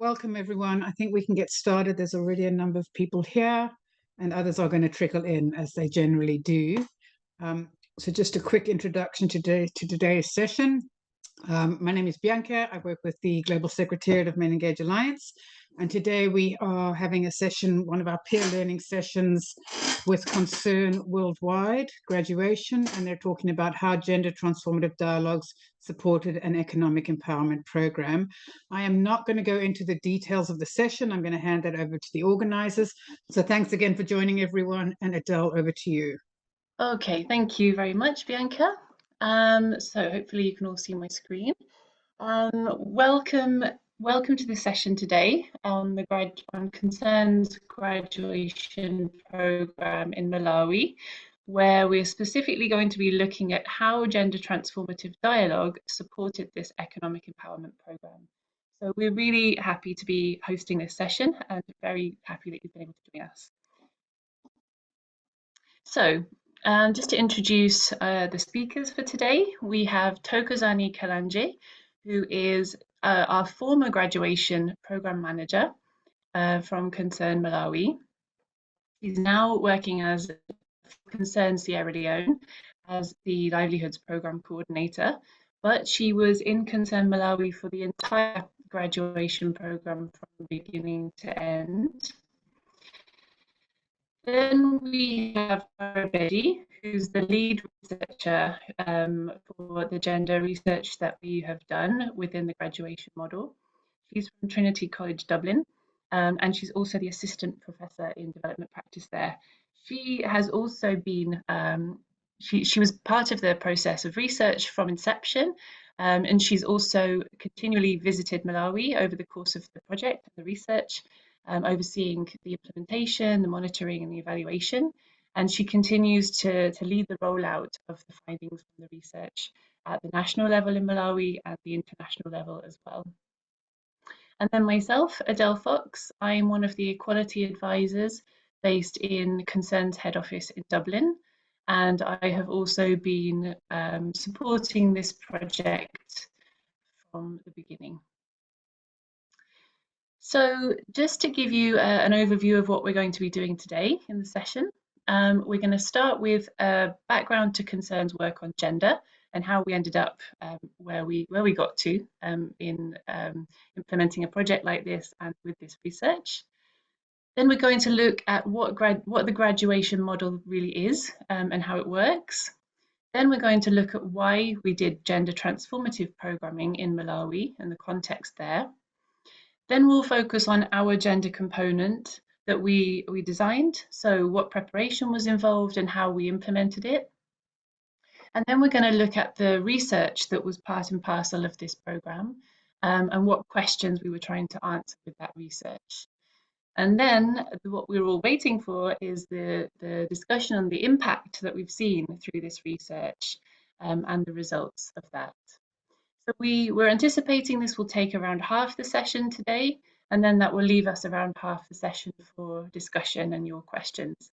welcome everyone. I think we can get started. There's already a number of people here and others are going to trickle in as they generally do. So just a quick introduction to today's session. My name is Bianca. I work with the Global Secretariat of Men Engage Alliance. And today we are having a session, one of our peer learning sessions with Concern Worldwide graduation. And they're talking about how gender transformative dialogues supported an economic empowerment program. I am not going to go into the details of the session. I'm going to hand that over to the organizers. So thanks again for joining everyone. And Adele, over to you. Okay, thank you very much, Bianca. So hopefully you can all see my screen. Welcome to this session today on the Concerns graduation program in Malawi, where we're specifically going to be looking at how gender transformative dialogue supported this economic empowerment program. So we're really happy to be hosting this session and very happy that you've been able to join us. So just to introduce the speakers for today, we have Thokozani Kalanje, who is our former graduation program manager from Concern Malawi. He's now working as Concern Sierra Leone as the Livelihoods Program Coordinator, but she was in Concern Malawi for the entire graduation program from beginning to end. Then we have Betty, who's the lead researcher for the gender research that we have done within the graduation model. She's from Trinity College, Dublin, and she's also the assistant professor in development practice there. She has also been, she was part of the process of research from inception, and she's also continually visited Malawi over the course of the project, the research, overseeing the implementation, the monitoring and the evaluation. And she continues to lead the rollout of the findings from the research at the national level in Malawi and the international level as well. And then myself, Adele Fox, I'm one of the equality advisors based in Concern's head office in Dublin. And I have also been supporting this project from the beginning. So just to give you an overview of what we're going to be doing today in the session, we're going to start with a background to Concern's work on gender and how we ended up where we got to in implementing a project like this and with this research. Then we're going to look at what the graduation model really is and how it works. Then we're going to look at why we did gender transformative programming in Malawi and the context there. Then we'll focus on our gender component that we designed, so what preparation was involved and how we implemented it. And then we're going to look at the research that was part and parcel of this program and what questions we were trying to answer with that research. And then what we're all waiting for is the discussion on the impact that we've seen through this research and the results of that. So we're anticipating this will take around half the session today, and then that will leave us around half the session for discussion and your questions.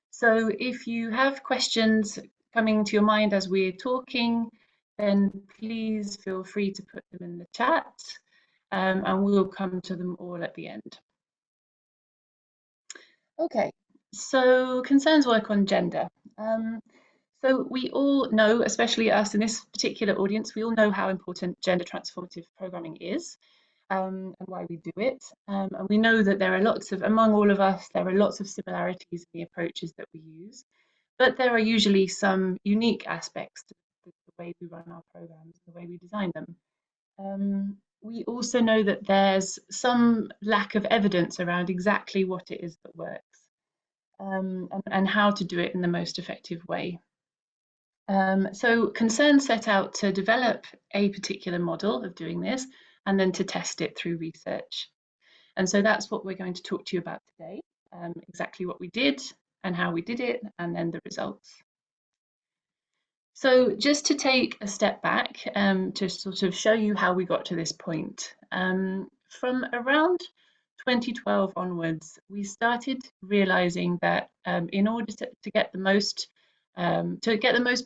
So if you have questions coming to your mind as we're talking, then please feel free to put them in the chat, and we'll come to them all at the end. Okay, so Concern's work on gender. So we all know, especially us in this particular audience, we all know how important gender transformative programming is and why we do it. And we know that there are among all of us, there are lots of similarities in the approaches that we use, but there are usually some unique aspects to the way we run our programs, the way we design them. We also know that there's some lack of evidence around exactly what it is that works and how to do it in the most effective way. So Concern set out to develop a particular model of doing this and then to test it through research. And so that's what we're going to talk to you about today, exactly what we did and how we did it, and then the results. So just to take a step back to sort of show you how we got to this point. From around 2012 onwards, we started realizing that in order to get the most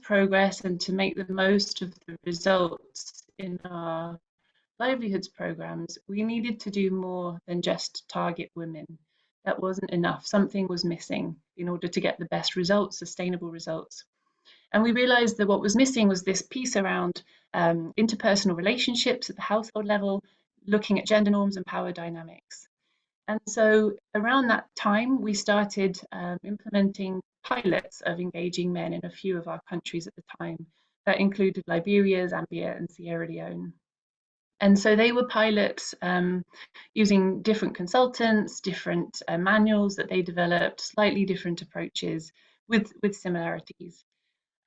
progress and to make the most of the results in our livelihoods programs, we needed to do more than just target women. That wasn't enough. Something was missing in order to get the best results, sustainable results. And we realized that what was missing was this piece around interpersonal relationships at the household level, looking at gender norms and power dynamics. And so around that time, we started implementing pilots of engaging men in a few of our countries at the time. That included Liberia, Zambia, and Sierra Leone. And so they were pilots using different consultants, different manuals that they developed, slightly different approaches with similarities.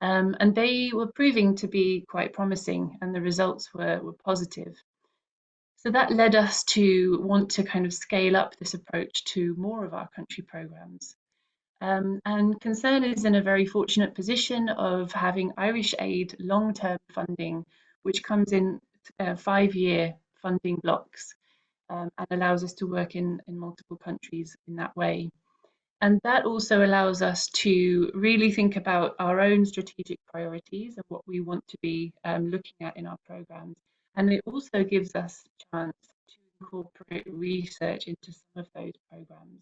And they were proving to be quite promising, and the results were positive. So that led us to want to kind of scale up this approach to more of our country programs. And Concern is in a very fortunate position of having Irish Aid long-term funding, which comes in 5-year funding blocks and allows us to work in multiple countries in that way. And that also allows us to really think about our own strategic priorities and what we want to be looking at in our programs. And it also gives us a chance to incorporate research into some of those programs.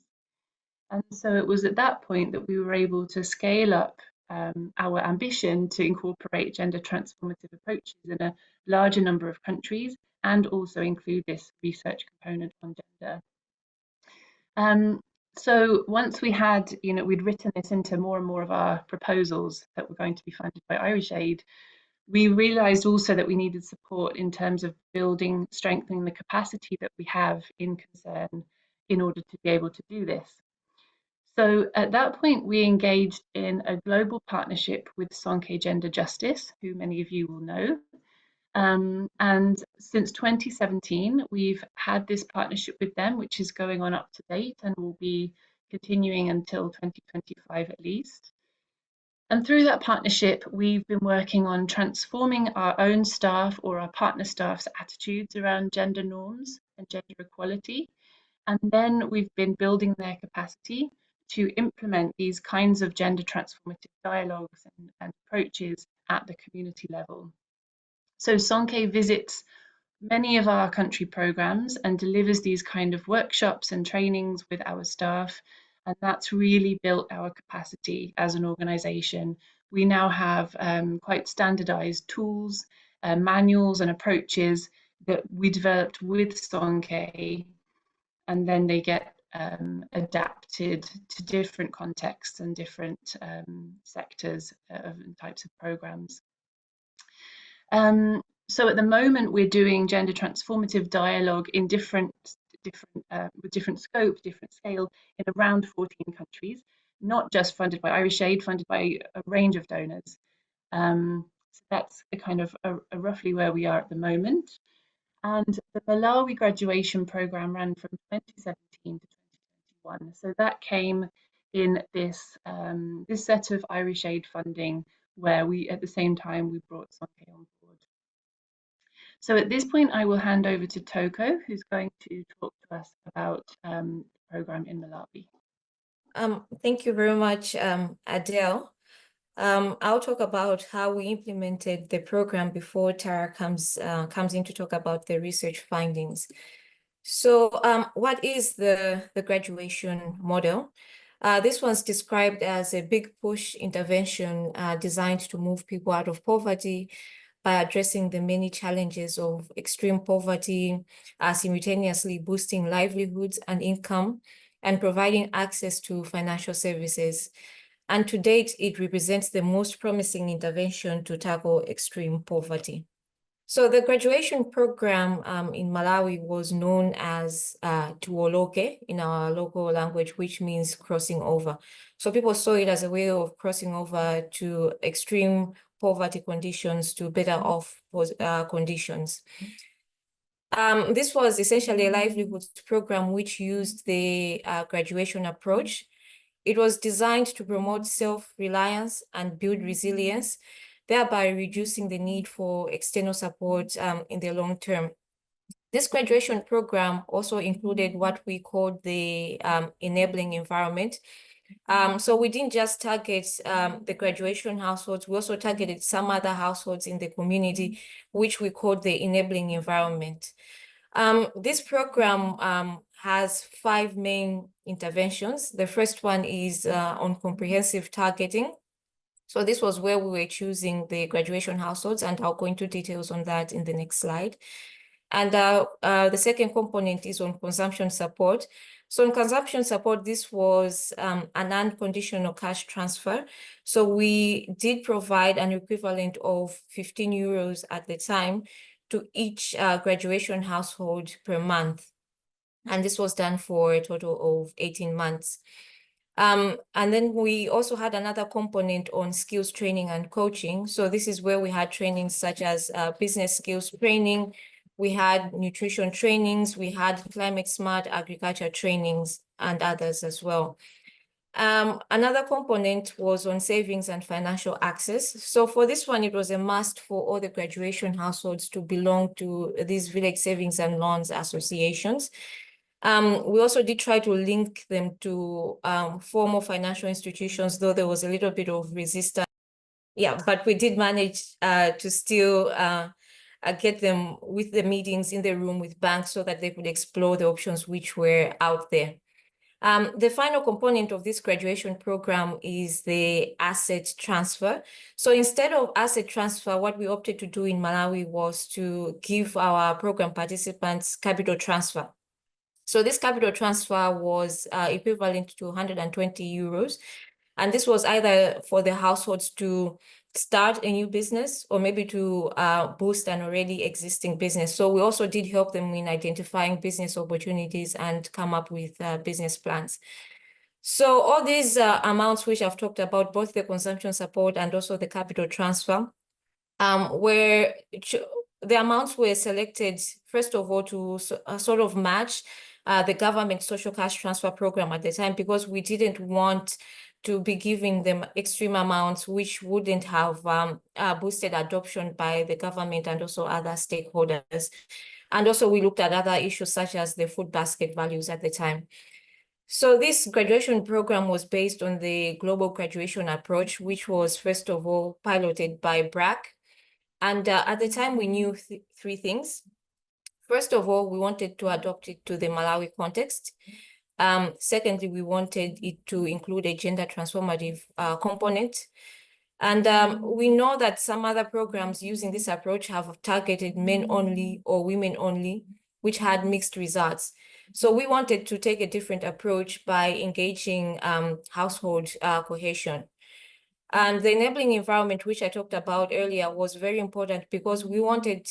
And so it was at that point that we were able to scale up our ambition to incorporate gender transformative approaches in a larger number of countries and also include this research component on gender. So once we had, we'd written this into more and more of our proposals that were going to be funded by Irish Aid, we realised also that we needed support in terms of building, strengthening the capacity that we have in Concern in order to be able to do this. So at that point, we engaged in a global partnership with Sonke Gender Justice, who many of you will know. And since 2017, we've had this partnership with them, which is going on up to date and will be continuing until 2025 at least. And through that partnership, we've been working on transforming our own staff or our partner staff's attitudes around gender norms and gender equality. And then we've been building their capacity to implement these kinds of gender transformative dialogues and approaches at the community level. So Sonke visits many of our country programs and delivers these kind of workshops and trainings with our staff. And that's really built our capacity as an organization. We now have quite standardized tools, manuals and approaches that we developed with Sonke, and then they get adapted to different contexts and different sectors of types of programs. So at the moment, we're doing gender transformative dialogue in with different scope, different scale, in around 14 countries, not just funded by Irish Aid, funded by a range of donors. So that's a kind of roughly where we are at the moment. And the Malawi graduation program ran from 2017 to 2021. So that came in this set of Irish Aid funding, where we, at the same time, we brought Sonke on board. So at this point, I will hand over to Toko, who's going to talk to us about the program in Malawi. Thank you very much, Adele. I'll talk about how we implemented the program before Tara comes in to talk about the research findings. So what is the graduation model? This one's described as a big push intervention designed to move people out of poverty by addressing the many challenges of extreme poverty, simultaneously boosting livelihoods and income, and providing access to financial services. And to date, it represents the most promising intervention to tackle extreme poverty. So the graduation program in Malawi was known as Tuoloke in our local language, which means crossing over. So people saw it as a way of crossing over to extreme poverty conditions to better off conditions. This was essentially a livelihoods program which used the graduation approach. It was designed to promote self-reliance and build resilience, thereby reducing the need for external support in the long term. This graduation program also included what we called the enabling environment, So we didn't just target the graduation households, we also targeted some other households in the community, which we called the enabling environment. This program has 5 main interventions. The first one is on comprehensive targeting. So this was where we were choosing the graduation households, and I'll go into details on that in the next slide. And the second component is on consumption support. So in consumption support, this was an unconditional cash transfer. So we did provide an equivalent of 15 euros at the time to each graduation household per month. And this was done for a total of 18 months. And then we also had another component on skills training and coaching. So this is where we had trainings such as business skills training, we had nutrition trainings, we had climate smart agriculture trainings, and others as well. Another component was on savings and financial access. So for this one, it was a must for all the graduation households to belong to these village savings and loans associations. We also did try to link them to formal financial institutions, though there was a little bit of resistance. Yeah, but we did manage to still get them with the meetings in the room with banks so that they could explore the options which were out there. The final component of this graduation program is the asset transfer. So instead of asset transfer, what we opted to do in Malawi was to give our program participants capital transfer. So this capital transfer was equivalent to 120 euros. And this was either for the households to start a new business or maybe to boost an already existing business. So we also did help them in identifying business opportunities and come up with business plans. So all these amounts which I've talked about, both the consumption support and also the capital transfer, where the amounts were selected, first of all, to sort of match the government social cash transfer program at the time, because we didn't want to be giving them extreme amounts which wouldn't have boosted adoption by the government and also other stakeholders. And also we looked at other issues such as the food basket values at the time. So this graduation program was based on the global graduation approach, which was first of all piloted by BRAC. And at the time we knew 3 things. First of all, we wanted to adopt it to the Malawi context. Secondly, we wanted it to include a gender transformative component. And we know that some other programs using this approach have targeted men only or women only, which had mixed results. So we wanted to take a different approach by engaging household cohesion. And the enabling environment, which I talked about earlier, was very important because we wanted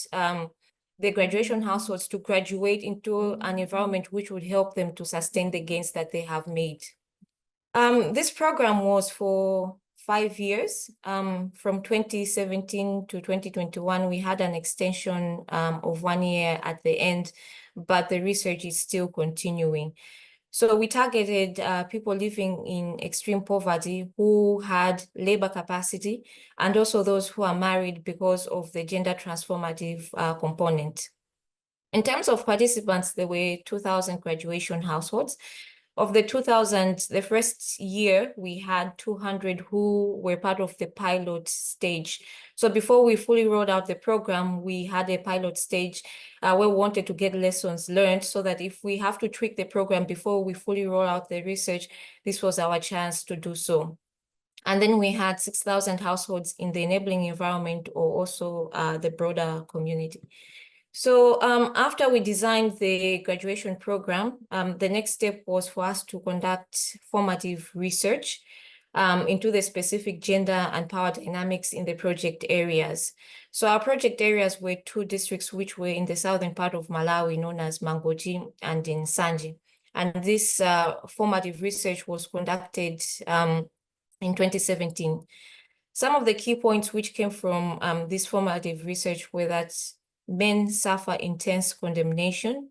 the graduation households to graduate into an environment which would help them to sustain the gains that they have made. This program was for 5 years. From 2017 to 2021, we had an extension of 1 year at the end, but the research is still continuing. So we targeted people living in extreme poverty who had labor capacity, and also those who are married because of the gender transformative component. In terms of participants, there were 2,000 graduation households. Of the 2,000, the first year, we had 200 who were part of the pilot stage. So before we fully rolled out the program, we had a pilot stage where we wanted to get lessons learned so that if we have to tweak the program before we fully roll out the research, this was our chance to do so. And then we had 6,000 households in the enabling environment or also the broader community. So after we designed the graduation program, the next step was for us to conduct formative research into the specific gender and power dynamics in the project areas. So our project areas were 2 districts which were in the southern part of Malawi, known as Mangochi and in Sanji. And this formative research was conducted in 2017. Some of the key points which came from this formative research were that men suffer intense condemnation.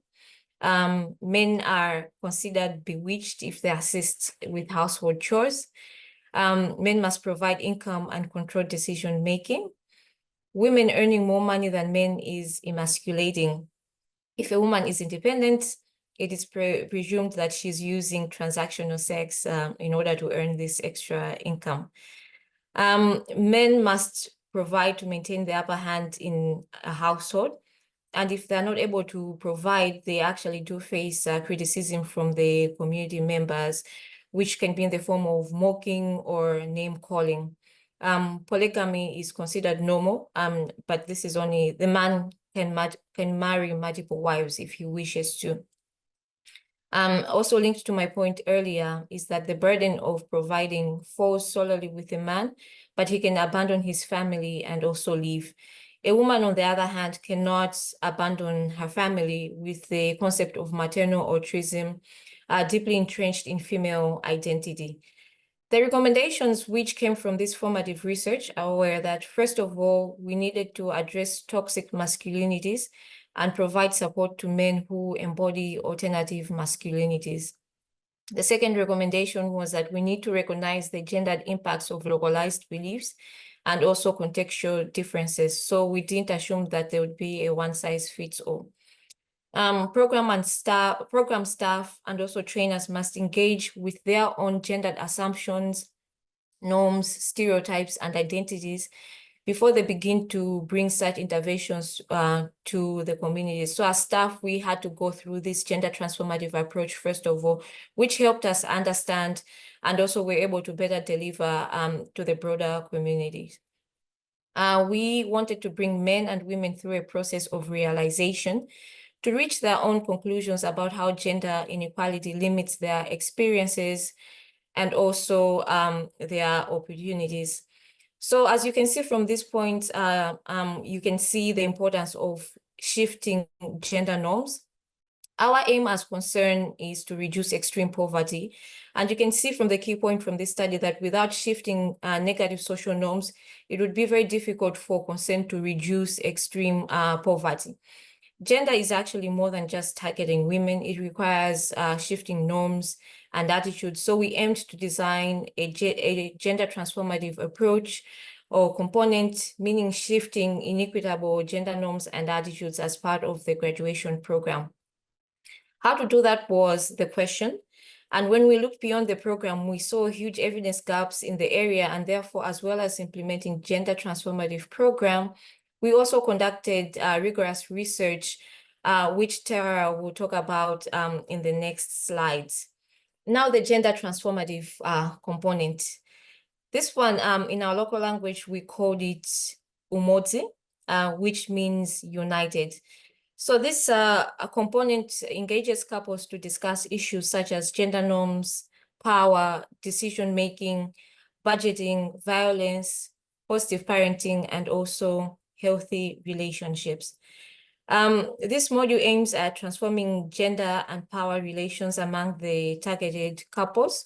Men are considered bewitched if they assist with household chores. Men must provide income and control decision-making. Women earning more money than men is emasculating. If a woman is independent, it is presumed that she's using transactional sex in order to earn this extra income. Men must provide to maintain the upper hand in a household. And if they're not able to provide, they actually do face criticism from the community members, which can be in the form of mocking or name calling. Polygamy is considered normal, but this is only the man can marry multiple wives if he wishes to. Also linked to my point earlier is that the burden of providing falls solely with a man, but he can abandon his family and also leave. A woman, on the other hand, cannot abandon her family, with the concept of maternal altruism deeply entrenched in female identity. The recommendations which came from this formative research were that, first of all, we needed to address toxic masculinities and provide support to men who embody alternative masculinities. The second recommendation was that we need to recognize the gendered impacts of localized beliefs and also contextual differences. So we didn't assume that there would be a one-size-fits-all. Program staff and also trainers must engage with their own gendered assumptions, norms, stereotypes, and identities before they begin to bring such interventions to the community. So as staff, we had to go through this gender transformative approach, first of all, which helped us understand and also we're able to better deliver to the broader communities. We wanted to bring men and women through a process of realization to reach their own conclusions about how gender inequality limits their experiences and also their opportunities. So as you can see from this point, you can see the importance of shifting gender norms. Our aim as concern is to reduce extreme poverty. And you can see from the key point from this study that without shifting negative social norms, it would be very difficult for concern to reduce extreme poverty. Gender is actually more than just targeting women. It requires shifting norms and attitudes. So we aimed to design a gender transformative approach or component, meaning shifting inequitable gender norms and attitudes as part of the graduation program. How to do that was the question. And when we looked beyond the program, we saw huge evidence gaps in the area, and therefore, as well as implementing gender transformative program, we also conducted rigorous research, which Tara will talk about in the next slides. Now, the gender transformative component. This one, in our local language, we called it Umodzi, which means united. So this a component engages couples to discuss issues such as gender norms, power, decision-making, budgeting, violence, positive parenting, and also healthy relationships. This module aims at transforming gender and power relations among the targeted couples,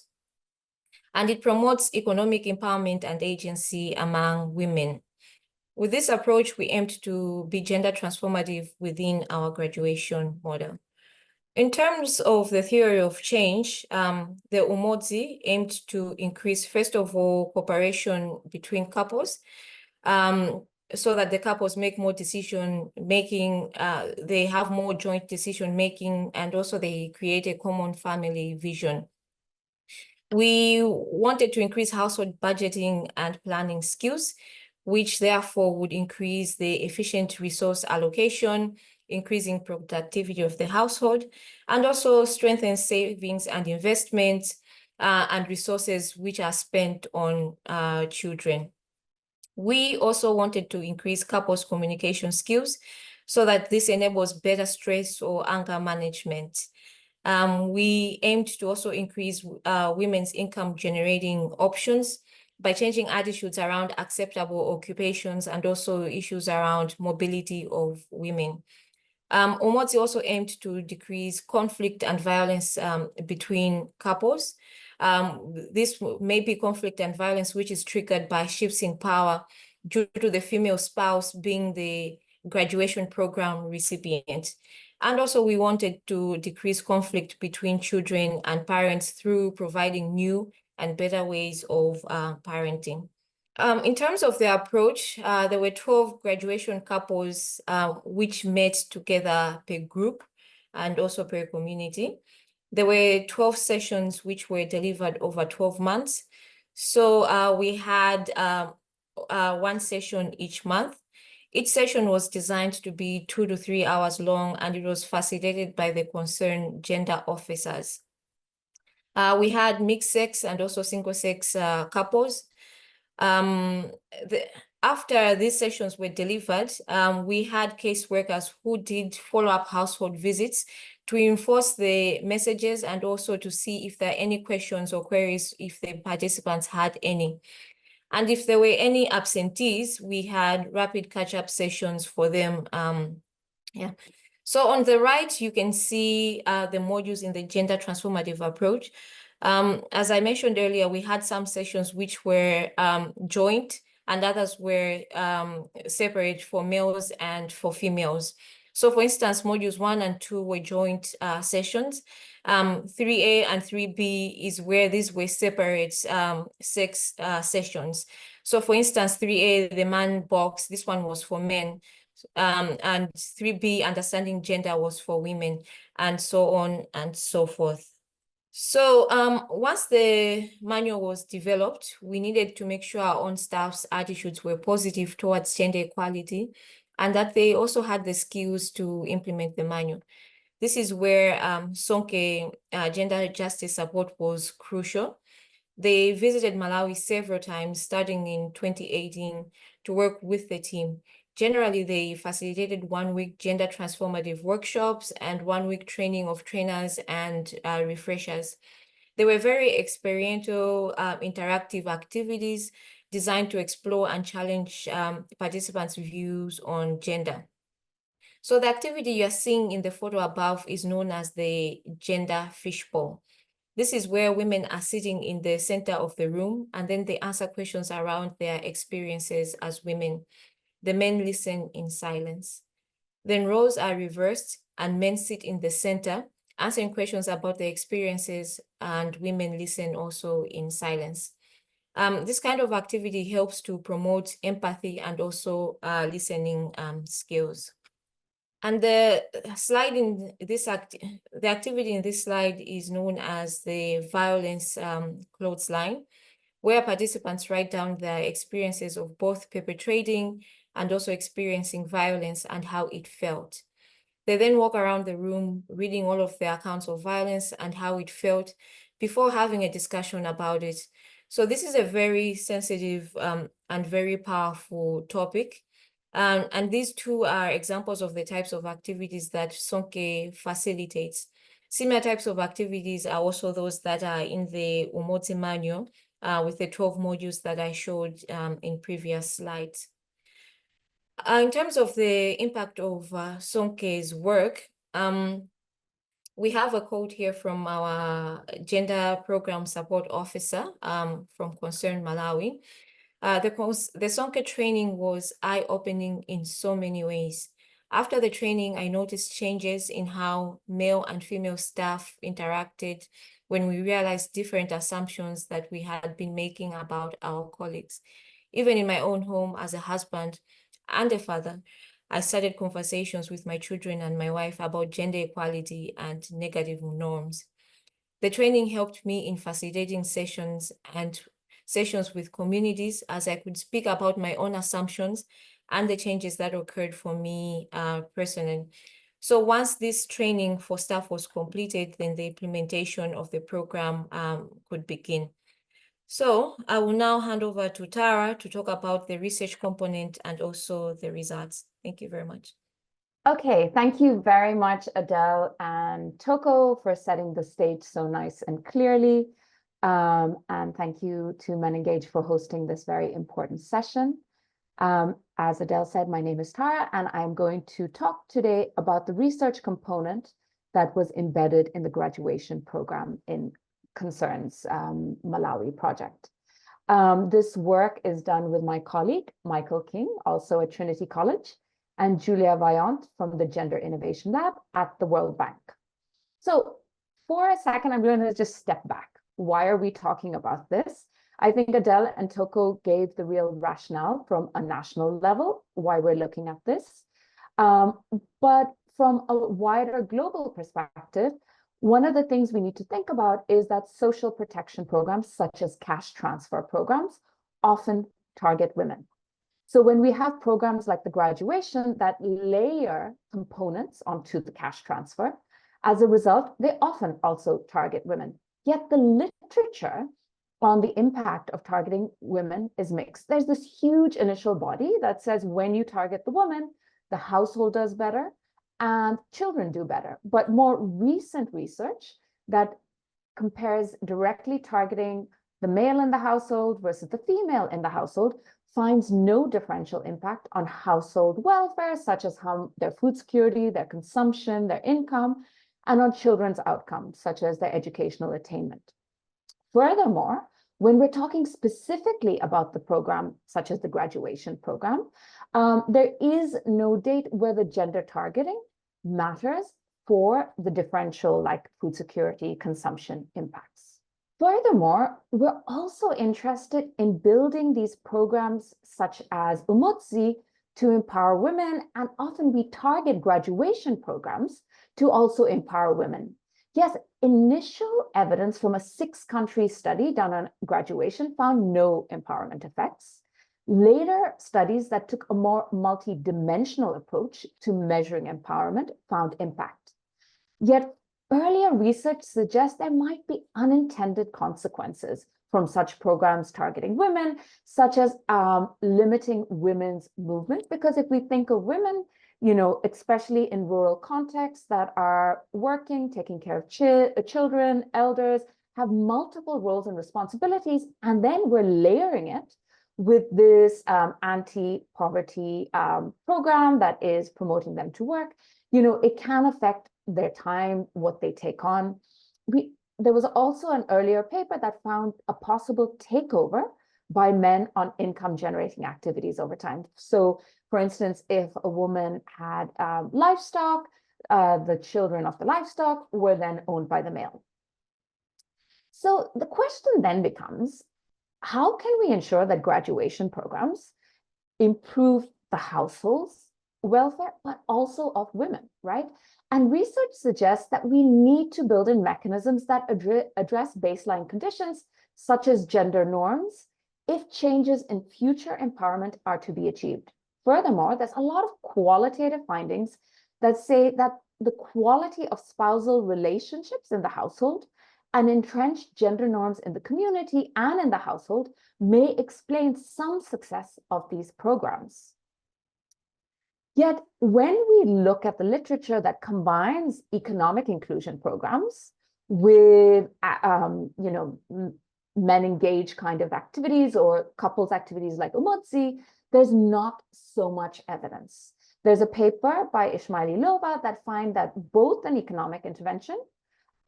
and it promotes economic empowerment and agency among women. With this approach, we aimed to be gender transformative within our graduation model. In terms of the theory of change, the Umodzi aimed to increase, first of all, cooperation between couples, so that the couples make more decision-making, they have more joint decision-making, and also they create a common family vision. We wanted to increase household budgeting and planning skills, which therefore would increase the efficient resource allocation, increasing productivity of the household, and also strengthen savings and investments and resources which are spent on children. We also wanted to increase couples' communication skills so that this enables better stress or anger management. We aimed to also increase women's income generating options by changing attitudes around acceptable occupations and also issues around mobility of women. Umodzi also aimed to decrease conflict and violence between couples. This may be conflict and violence which is triggered by shifts in power due to the female spouse being the graduation program recipient. And also we wanted to decrease conflict between children and parents through providing new and better ways of parenting. In terms of the approach, there were 12 graduation couples which met together per group. and also per community. There were 12 sessions which were delivered over 12 months. So we had one session each month. Each session was designed to be 2 to 3 hours long, and it was facilitated by the concerned gender officers. We had mixed sex and also single sex couples. After these sessions were delivered, we had caseworkers who did follow-up household visits to enforce the messages and also to see if there are any questions or queries if the participants had any. And if there were any absentees, we had rapid catch-up sessions for them. So on the right, you can see the modules in the gender transformative approach. As I mentioned earlier, we had some sessions which were joint and others were separate for males and for females. So for instance, modules 1 and 2 were joint sessions. 3A and 3B is where these were separate sex sessions. So for instance, 3A, the man box, this one was for men. And 3B, understanding gender, was for women, and so on and so forth. So once the manual was developed, we needed to make sure our own staff's attitudes were positive towards gender equality and that they also had the skills to implement the manual. This is where Sonke Gender Justice support was crucial. They visited Malawi several times, starting in 2018, to work with the team. Generally, they facilitated 1 week gender transformative workshops and 1 week training of trainers and refreshers. They were very experiential, interactive activities designed to explore and challenge participants' views on gender. So the activity you're seeing in the photo above is known as the gender fishbowl. This is where women are sitting in the center of the room, and then they answer questions around their experiences as women. The men listen in silence. Then roles are reversed and men sit in the center, answering questions about their experiences, and women listen also in silence. This kind of activity helps to promote empathy and also listening skills. And the slide in this the activity in this slide is known as the violence clothesline, where participants write down their experiences of both perpetrating and also experiencing violence and how it felt. They then walk around the room reading all of their accounts of violence and how it felt before having a discussion about it. So this is a very sensitive and very powerful topic. And these two are examples of the types of activities that Sonke facilitates. Similar types of activities are also those that are in the Umodzi manual with the 12 modules that I showed in previous slides. In terms of the impact of Sonke's work, we have a quote here from our Gender Program Support Officer from Concern Malawi. The Sonke training was eye-opening in so many ways. After the training, I noticed changes in how male and female staff interacted when we realized different assumptions that we had been making about our colleagues. Even in my own home as a husband and a father, I started conversations with my children and my wife about gender equality and negative norms. The training helped me in facilitating sessions with communities as I could speak about my own assumptions and the changes that occurred for me personally. So once this training for staff was completed, then the implementation of the program could begin. So I will now hand over to Tara to talk about the research component and also the results. Thank you very much. Okay, thank you very much, Adele and Toko, for setting the stage so nice and clearly. And thank you to MENengage for hosting this very important session. As Adele said, my name is Tara, and I'm going to talk today about the research component that was embedded in the graduation program in Concern's Malawi project. This work is done with my colleague, Michael King, also at Trinity College, and Julia Vaillant from the Gender Innovation Lab at the World Bank. So for a second, I'm going to just step back. Why are we talking about this? I think Adele and Toko gave the real rationale from a national level, why we're looking at this. But from a wider global perspective, one of the things we need to think about is that social protection programs, such as cash transfer programs, often target women. So when we have programs like the graduation that layer components onto the cash transfer, as a result, they often also target women. Yet the literature on the impact of targeting women is mixed. There's this huge initial body that says when you target the woman, the household does better and children do better. But more recent research that compares directly targeting the male in the household versus the female in the household finds no differential impact on household welfare, such as their food security, their consumption, their income, and on children's outcomes, such as their educational attainment. Furthermore, when we're talking specifically about the program, such as the graduation program, there is no date whether gender targeting matters for the differential like food security consumption impacts. Furthermore, we're also interested in building these programs such as Umodzi to empower women, and often we target graduation programs to also empower women. Yes, initial evidence from a 6-country study done on graduation found no empowerment effects. Later studies that took a more multi-dimensional approach to measuring empowerment found impact. Yet earlier research suggests there might be unintended consequences from such programs targeting women, such as limiting women's movement. Because if we think of women, especially in rural contexts that are working, taking care of children, elders, have multiple roles and responsibilities, and then we're layering it with this anti-poverty program that is promoting them to work, it can affect their time, what they take on. There was also an earlier paper that found a possible takeover by men on income generating activities over time. So for instance, if a woman had livestock, the children of the livestock were then owned by the male. So the question then becomes, how can we ensure that graduation programs improve the household's welfare, but also of women, right? And research suggests that we need to build in mechanisms that address baseline conditions, such as gender norms, if changes in future empowerment are to be achieved. Furthermore, there's a lot of qualitative findings that say that the quality of spousal relationships in the household and entrenched gender norms in the community and in the household may explain some success of these programs. Yet, when we look at the literature that combines economic inclusion programs with, men engaged kind of activities or couples activities like Umodzi, there's not so much evidence. There's a paper by Ismailova that find that both an economic intervention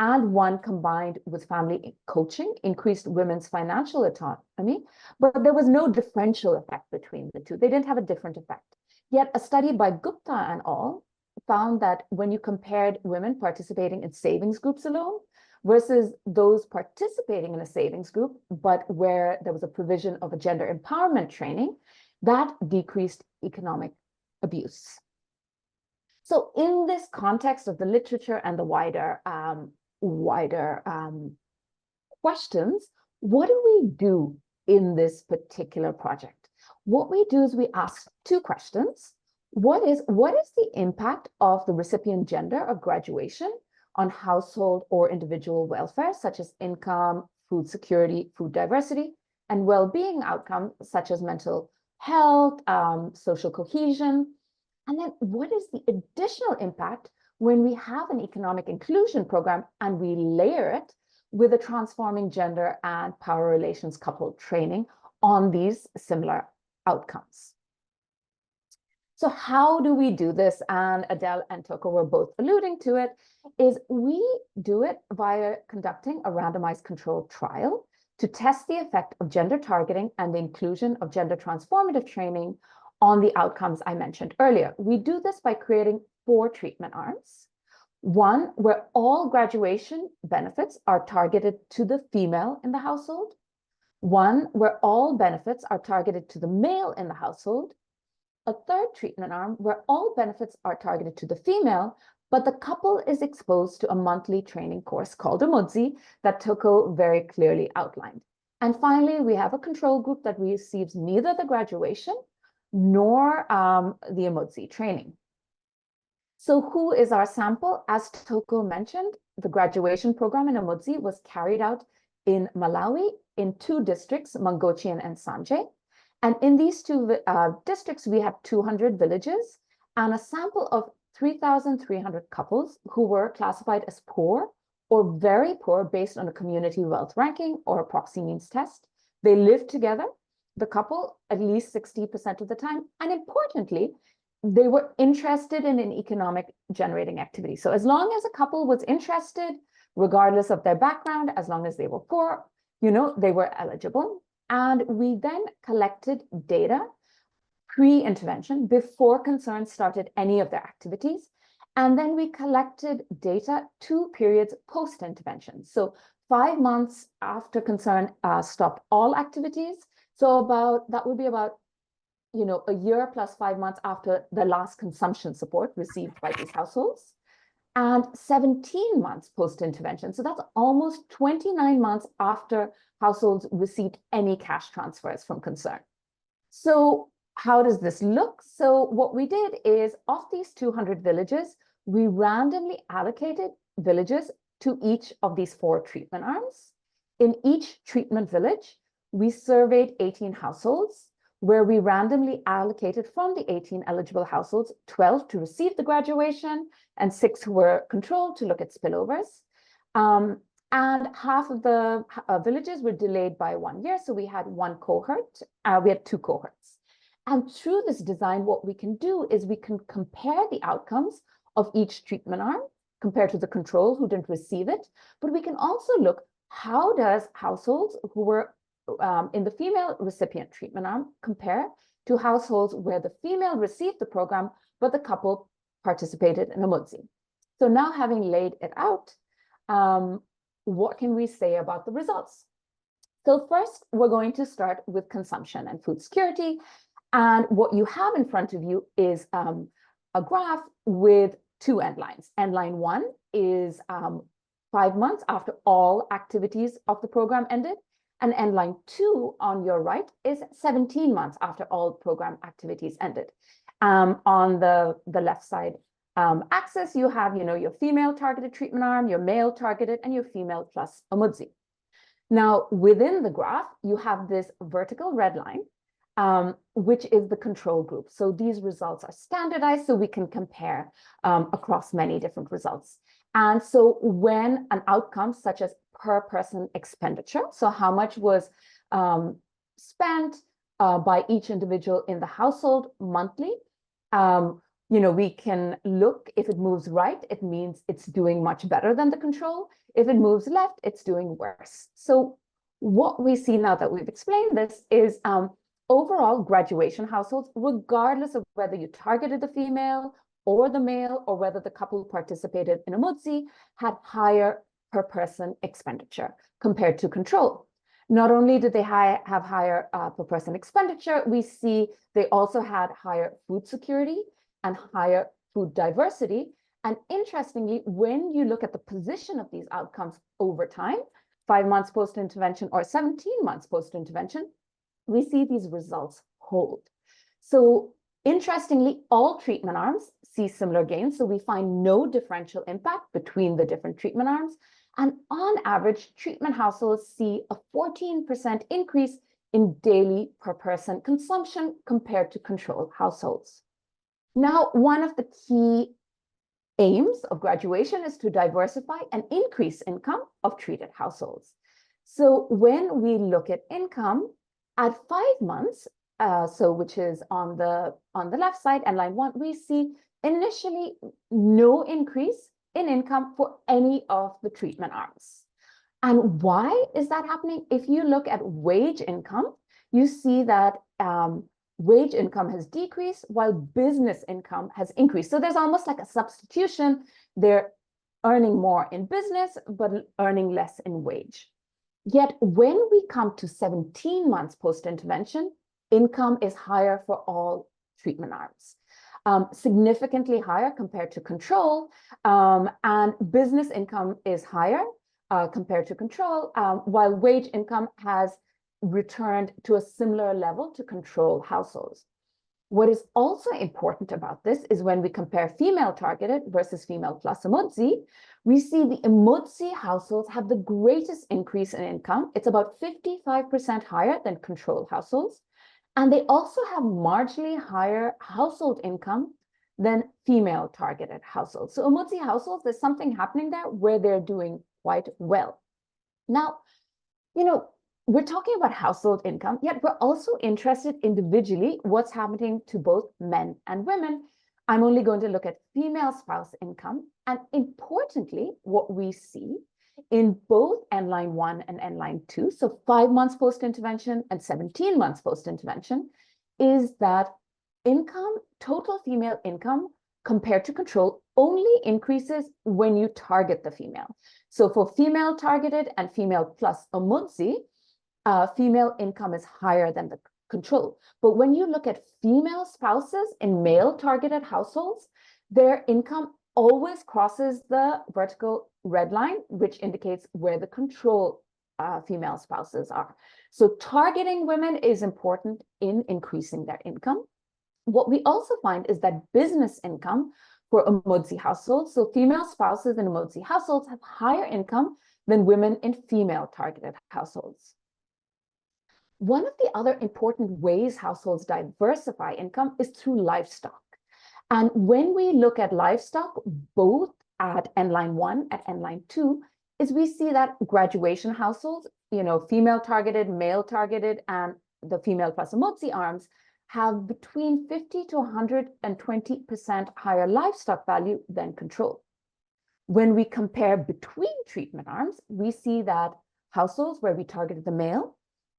and one combined with family coaching increased women's financial autonomy, but there was no differential effect between the two. They didn't have a different effect. Yet a study by Gupta and al. Found that when you compared women participating in savings groups alone versus those participating in a savings group, but where there was a provision of a gender empowerment training, that decreased economic abuse. So in this context of the literature and the wider questions, what do we do in this particular project? What we do is we ask 2 questions. What is the impact of the recipient gender of graduation on household or individual welfare, such as income, food security, food diversity, and well-being outcomes, such as mental health, social cohesion? And then what is the additional impact when we have an economic inclusion program and we layer it with a transforming gender and power relations coupled training on these similar outcomes? So how do we do this? And Adele and Toko were both alluding to it, is we do it via conducting a randomized controlled trial to test the effect of gender targeting and the inclusion of gender transformative training on the outcomes I mentioned earlier. We do this by creating 4 treatment arms. One, where all graduation benefits are targeted to the female in the household. One, where all benefits are targeted to the male in the household. a third treatment arm where all benefits are targeted to the female, but the couple is exposed to a monthly training course called Umodzi that Toko very clearly outlined. And finally, we have a control group that receives neither the graduation nor the Umodzi training. So who is our sample? As Toko mentioned, the graduation program in Umodzi was carried out in Malawi in 2 districts, Mangochian and Sanje. And in these 2 districts, we had 200 villages and a sample of 3,300 couples who were classified as poor or very poor based on a community wealth ranking or a proxy means test. They lived together, the couple, at least 60% of the time. And importantly, they were interested in an economic generating activity. So as long as a couple was interested, regardless of their background, as long as they were poor, they were eligible. And we then collected data pre-intervention, before Concern started any of their activities. And then we collected data 2 periods post-intervention. So 5 months after Concern stopped all activities. So that would be about a year plus 5 months after the last consumption support received by these households, and 17 months post-intervention. So that's almost 29 months after households received any cash transfers from Concern. So how does this look? So what we did is, of these 200 villages, we randomly allocated villages to each of these 4 treatment arms. In each treatment village, we surveyed 18 households, where we randomly allocated from the 18 eligible households, 12 to receive the graduation and 6 who were controlled to look at spillovers. And half of the villages were delayed by 1 year. So we had 1 cohort, we had 2 cohorts. And through this design, what we can do is we can compare the outcomes of each treatment arm compared to the control who didn't receive it. But we can also look, how does households who were in the female recipient treatment arm compare to households where the female received the program, but the couple participated in Umodzi. So now, having laid it out, what can we say about the results? So first, we're going to start with consumption and food security. And what you have in front of you is a graph with 2 end lines. End line 1 is 5 months after all activities of the program ended. And end line 2 on your right is 17 months after all program activities ended. On the left side axis, you have your female targeted treatment arm, your male targeted, and your female plus Umodzi. Now, within the graph, you have this vertical red line, which is the control group. So these results are standardized, so we can compare across many different results. And so when an outcome such as per person expenditure, so how much was spent by each individual in the household monthly, we can look, if it moves right, it means it's doing much better than the control. If it moves left, it's doing worse. So what we see now that we've explained this is overall graduation households, regardless of whether you targeted the female or the male, or whether the couple participated in Umodzi, had higher per person expenditure compared to control. Not only did they have higher per person expenditure, we see they also had higher food security and higher food diversity. And interestingly, when you look at the position of these outcomes over time, 5 months post-intervention or 17 months post-intervention, we see these results hold. So interestingly, all treatment arms see similar gains. So we find no differential impact between the different treatment arms. And on average, treatment households see a 14% increase in daily per person consumption compared to control households. Now, one of the key aims of graduation is to diversify and increase income of treated households. So when we look at income at 5 months, which is on the left side and line 1, we see initially no increase in income for any of the treatment arms. And why is that happening? If you look at wage income, you see that wage income has decreased while business income has increased. So there's almost like a substitution. They're earning more in business, but earning less in wage. Yet when we come to 17 months post-intervention, income is higher for all treatment arms. Significantly higher compared to control, and business income is higher compared to control, while wage income has returned to a similar level to control households. What is also important about this is when we compare female targeted versus female plus Umodzi, we see the Umodzi households have the greatest increase in income. It's about 55% higher than control households. And they also have marginally higher household income than female targeted households. So Umodzi households, there's something happening there where they're doing quite well. Now, we're talking about household income, yet we're also interested individually what's happening to both men and women. I'm only going to look at female spouse income. And importantly, what we see in both N-line 1 and N-line 2, so 5 months post-intervention and 17 months post-intervention, is that income, total female income compared to control, only increases when you target the female. So for female targeted and female plus Umodzi, female income is higher than the control. But when you look at female spouses in male targeted households, their income always crosses the vertical red line, which indicates where the control female spouses are. So targeting women is important in increasing their income. What we also find is that business income for Umodzi households, so female spouses in Umodzi households have higher income than women in female targeted households. One of the other important ways households diversify income is through livestock. And when we look at livestock, both at N-line 1 and N-line 2, is we see that graduation households, female targeted, male targeted, and the female plus Umodzi arms have between 50 to 120% higher livestock value than control. When we compare between treatment arms, we see that households where we targeted the male,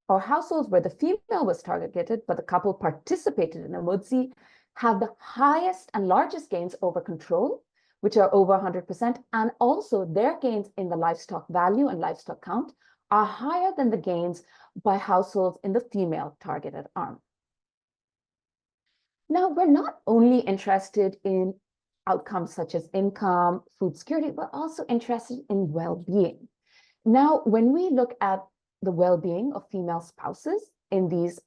or households where the female was targeted, but the couple participated in Umodzi, have the highest and largest gains over control, which are over 100%, and also their gains in the livestock value and livestock count are higher than the gains by households in the female targeted arm. Now, we're not only interested in outcomes such as income, food security, we're also interested in well-being. Now, when we look at the well-being of female spouses in these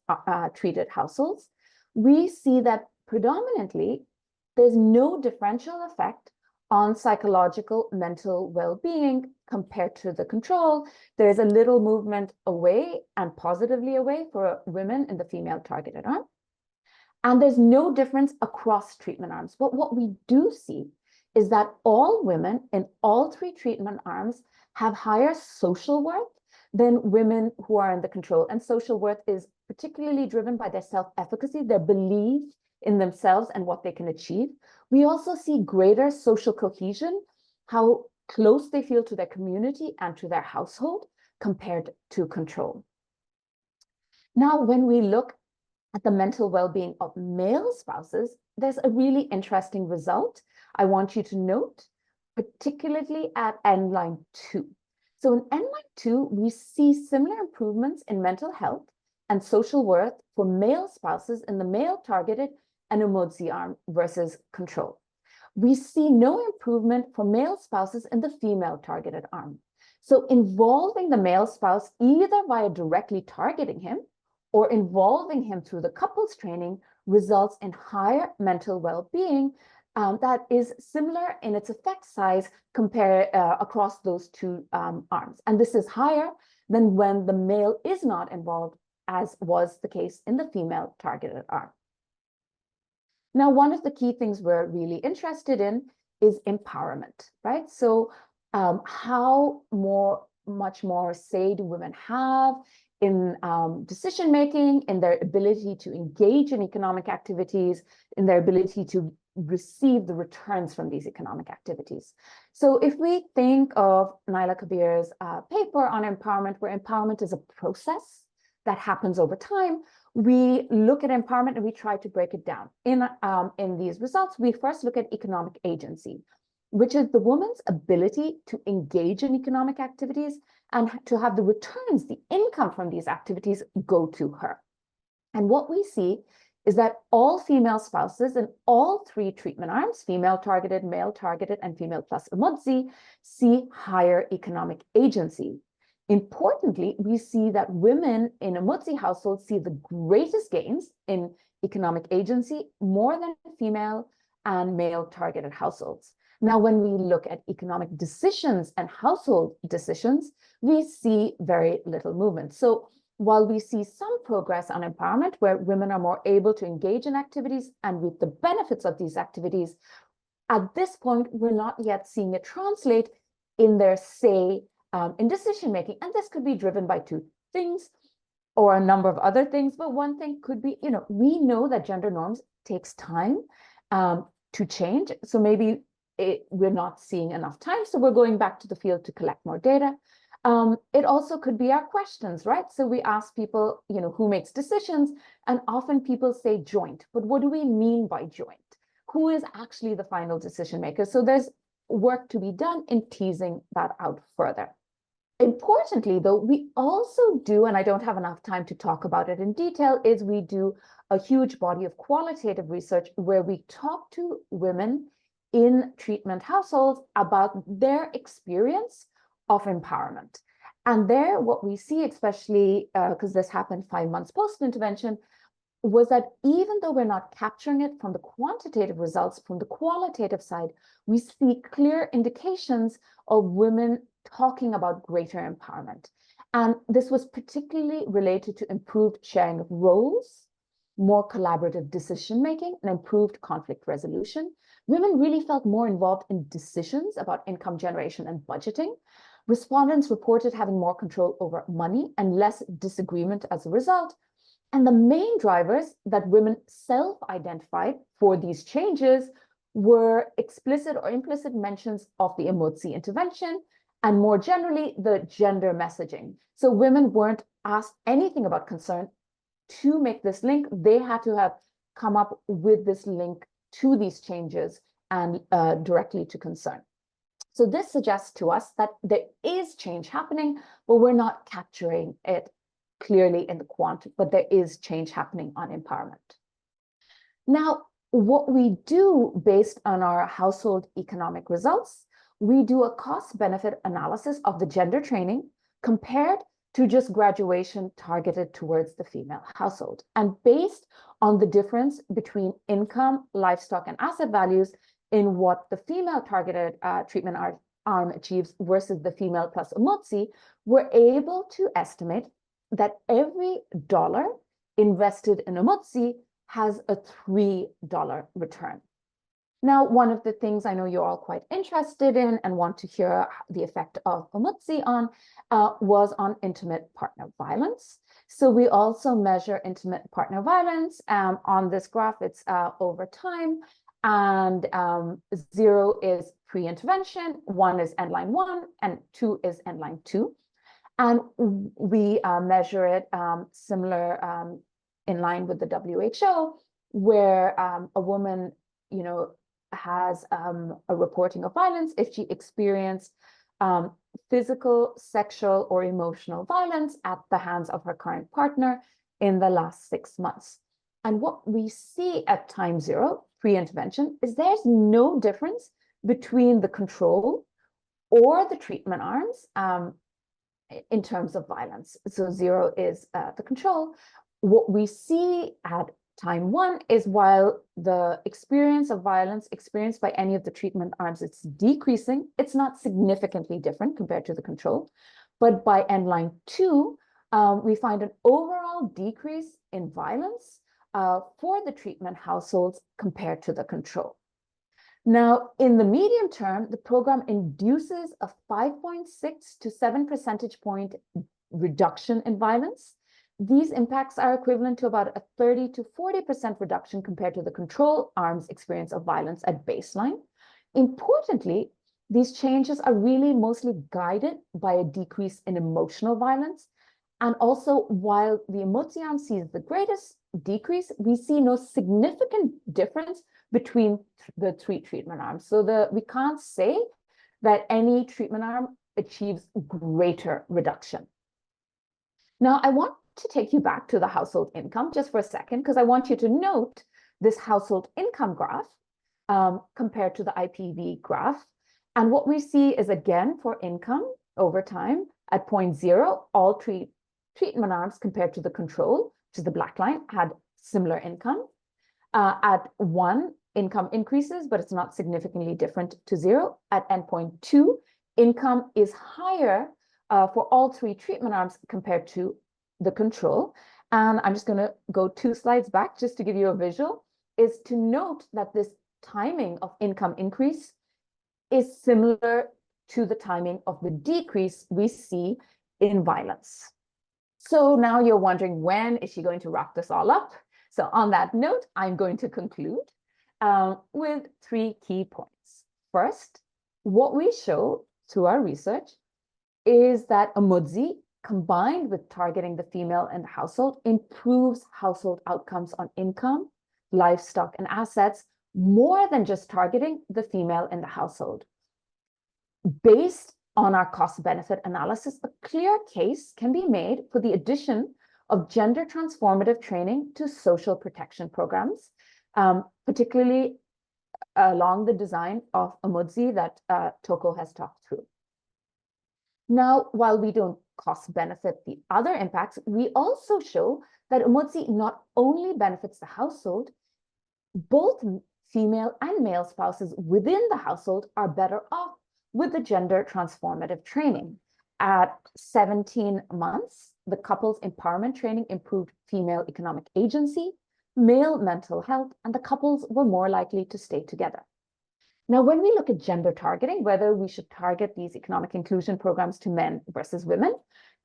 treated households, we see that predominantly there's no differential effect on psychological mental well-being compared to the control. There's a little movement away and positively away for women in the female targeted arm. And there's no difference across treatment arms. But what we do see is that all women in all 3 treatment arms have higher social worth than women who are in the control. And social worth is particularly driven by their self-efficacy, their belief in themselves and what they can achieve. We also see greater social cohesion, how close they feel to their community and to their household compared to control. Now, when we look at the mental well-being of male spouses, there's a really interesting result I want you to note, particularly at N-line 2. So in N-line 2, we see similar improvements in mental health and social worth for male spouses in the male targeted and Umodzi arm versus control. We see no improvement for male spouses in the female targeted arm. So involving the male spouse either via directly targeting him or involving him through the couples training results in higher mental well-being that is similar in its effect size across those 2 arms. And this is higher than when the male is not involved, as was the case in the female targeted arm. Now, one of the key things we're really interested in is empowerment, right? So how much more say do women have in decision-making, in their ability to engage in economic activities, in their ability to receive the returns from these economic activities. So if we think of Naila Kabir's paper on empowerment, where empowerment is a process that happens over time, we look at empowerment and we try to break it down. In these results, we first look at economic agency, which is the woman's ability to engage in economic activities and to have the returns, the income from these activities go to her. And what we see is that all female spouses in all 3 treatment arms, female-targeted, male-targeted, and female plus Umodzi, see higher economic agency. Importantly, we see that women in Umodzi households see the greatest gains in economic agency more than female and male-targeted households. Now, when we look at economic decisions and household decisions, we see very little movement. So while we see some progress on empowerment, where women are more able to engage in activities and reap the benefits of these activities, at this point, we're not yet seeing it translate in their say in decision-making. And this could be driven by 2 things or a number of other things. But one thing could be, we know that gender norms takes time to change. So maybe we're not seeing enough time. So we're going back to the field to collect more data. It also could be our questions, right? So we ask people, who makes decisions? And often people say joint, but what do we mean by joint? Who is actually the final decision maker? So there's work to be done in teasing that out further. Importantly, though, we also do, and I don't have enough time to talk about it in detail, is we do a huge body of qualitative research where we talk to women in treatment households about their experience of empowerment. And there, what we see, especially because this happened 5 months post-intervention, was that even though we're not capturing it from the quantitative results, from the qualitative side, we see clear indications of women talking about greater empowerment. And this was particularly related to improved sharing of roles, more collaborative decision-making, and improved conflict resolution. Women really felt more involved in decisions about income generation and budgeting. Respondents reported having more control over money and less disagreement as a result. And the main drivers that women self-identified for these changes were explicit or implicit mentions of the Umodzi intervention and more generally, the gender messaging. So women weren't asked anything about concern to make this link. They had to have come up with this link to these changes and directly to concern. So this suggests to us that there is change happening, but we're not capturing it clearly in the quant, but there is change happening on empowerment. Now, what we do based on our household economic results, we do a cost-benefit analysis of the gender training compared to just graduation targeted towards the female household. And based on the difference between income, livestock, and asset values in what the female targeted treatment arm achieves versus the female plus Umodzi, we're able to estimate that every dollar invested in Umodzi has a $3 return. Now, one of the things I know you're all quite interested in and want to hear the effect of Umodzi on was on intimate partner violence. So we also measure intimate partner violence. On this graph, it's over time. And 0 is pre-intervention, 1 is end line 1, and 2 is end line 2. And we measure it similar in line with the WHO, where a woman, has a reporting of violence if she experienced physical, sexual, or emotional violence at the hands of her current partner in the last 6 months. And what we see at time 0, pre-intervention, is there's no difference between the control or the treatment arms in terms of violence. So 0 is the control. What we see at time 1 is while the experience of violence experienced by any of the treatment arms, it's decreasing. It's not significantly different compared to the control. But by end line 2, we find an overall decrease in violence for the treatment households compared to the control. Now, in the medium term, the program induces a 5.6 to 7 percentage point reduction in violence. These impacts are equivalent to about a 30 to 40% reduction compared to the control arm's experience of violence at baseline. Importantly, these changes are really mostly guided by a decrease in emotional violence. And also, while the Umodzi arm sees the greatest decrease, we see no significant difference between the 3 treatment arms. So we can't say that any treatment arm achieves greater reduction. Now, I want to take you back to the household income just for a second, because I want you to note this household income graph compared to the IPV graph. And what we see is, again, for income over time at 0.0, all treatment arms compared to the control, which is the black line, had similar income. At 1, income increases, but it's not significantly different to 0. At endpoint 2, income is higher for all 3 treatment arms compared to the control. And I'm just going to go 2 slides back just to give you a visual, is to note that this timing of income increase is similar to the timing of the decrease we see in violence. So now you're wondering, when is she going to wrap this all up? So on that note, I'm going to conclude with 3 key points. First, what we show through our research is that Umodzi, combined with targeting the female in the household, improves household outcomes on income, livestock, and assets more than just targeting the female in the household. Based on our cost-benefit analysis, a clear case can be made for the addition of gender transformative training to social protection programs, particularly along the design of Umodzi that Toko has talked through. Now, while we don't cost benefit the other impacts, we also show that Umodzi not only benefits the household, both female and male spouses within the household are better off with the gender transformative training. At 17 months, the couple's empowerment training improved female economic agency, male mental health, and the couples were more likely to stay together. Now, when we look at gender targeting, whether we should target these economic inclusion programs to men versus women,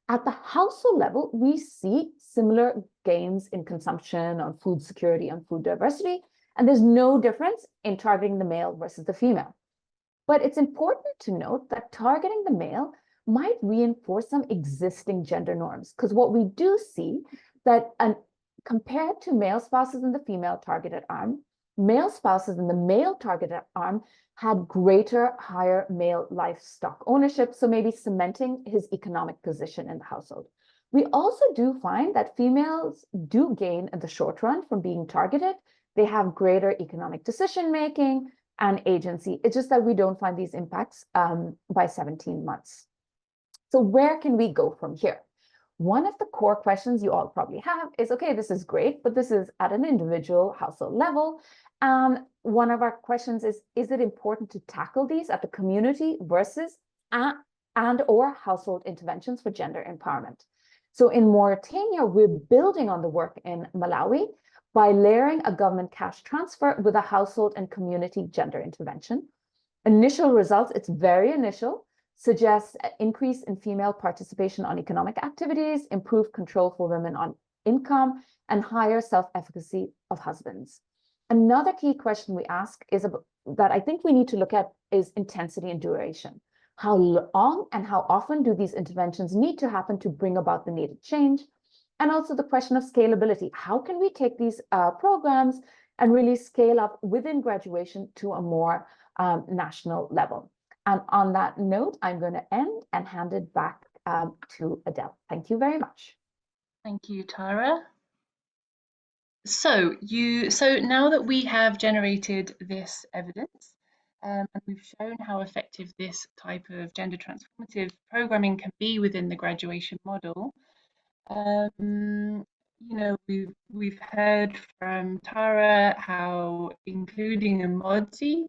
at the household level, we see similar gains in consumption, on food security, on food diversity, and there's no difference in targeting the male versus the female. But it's important to note that targeting the male might reinforce some existing gender norms, because what we do see that compared to male spouses in the female targeted arm, male spouses in the male targeted arm had higher male livestock ownership, so maybe cementing his economic position in the household. We also do find that females do gain in the short run from being targeted. They have greater economic decision-making and agency. It's just that we don't find these impacts by 17 months. So where can we go from here? One of the core questions you all probably have is, okay, this is great, but this is at an individual household level. One of our questions is it important to tackle these at the community versus and/or household interventions for gender empowerment? So in Mauritania, we're building on the work in Malawi by layering a government cash transfer with a household and community gender intervention. Initial results, it's very initial, suggests an increase in female participation on economic activities, improved control for women on income, and higher self-efficacy of husbands. Another key question we ask is that I think we need to look at is intensity and duration. How long and how often do these interventions need to happen to bring about the needed change? And also the question of scalability. How can we take these programs and really scale up within graduation to a more national level? And on that note, I'm going to end and hand it back to Adele. Thank you very much. Thank you, Tara. So now that we have generated this evidence and we've shown how effective this type of gender transformative programming can be within the graduation model, we've heard from Tara how including Umodzi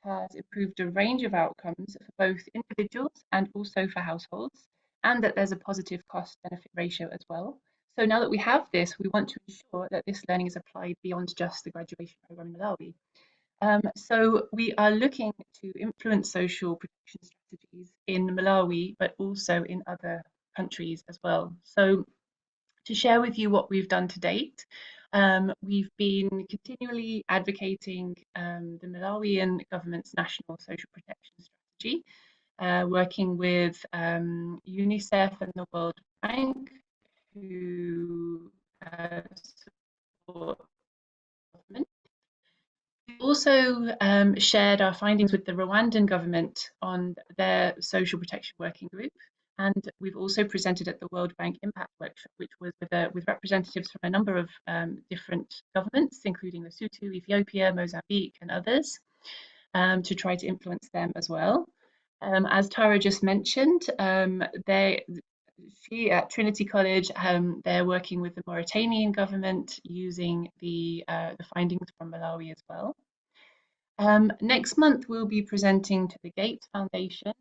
has improved a range of outcomes for both individuals and also for households, and that there's a positive cost-benefit ratio as well. So now that we have this, we want to ensure that this learning is applied beyond just the graduation program in Malawi. So we are looking to influence social protection strategies in Malawi, but also in other countries as well. So to share with you what we've done to date, we've been continually advocating the Malawian government's national social protection strategy, working with UNICEF and the World Bank, who support government. We also shared our findings with the Rwandan government on their social protection working group, And we've also presented at the World Bank Impact Workshop, which was with representatives from a number of different governments, including Lesotho, Ethiopia, Mozambique, and others, to try to influence them as well. As Tara just mentioned, she at Trinity College, they're working with the Mauritanian government using the findings from Malawi as well. Next month, we'll be presenting to the Gates Foundation,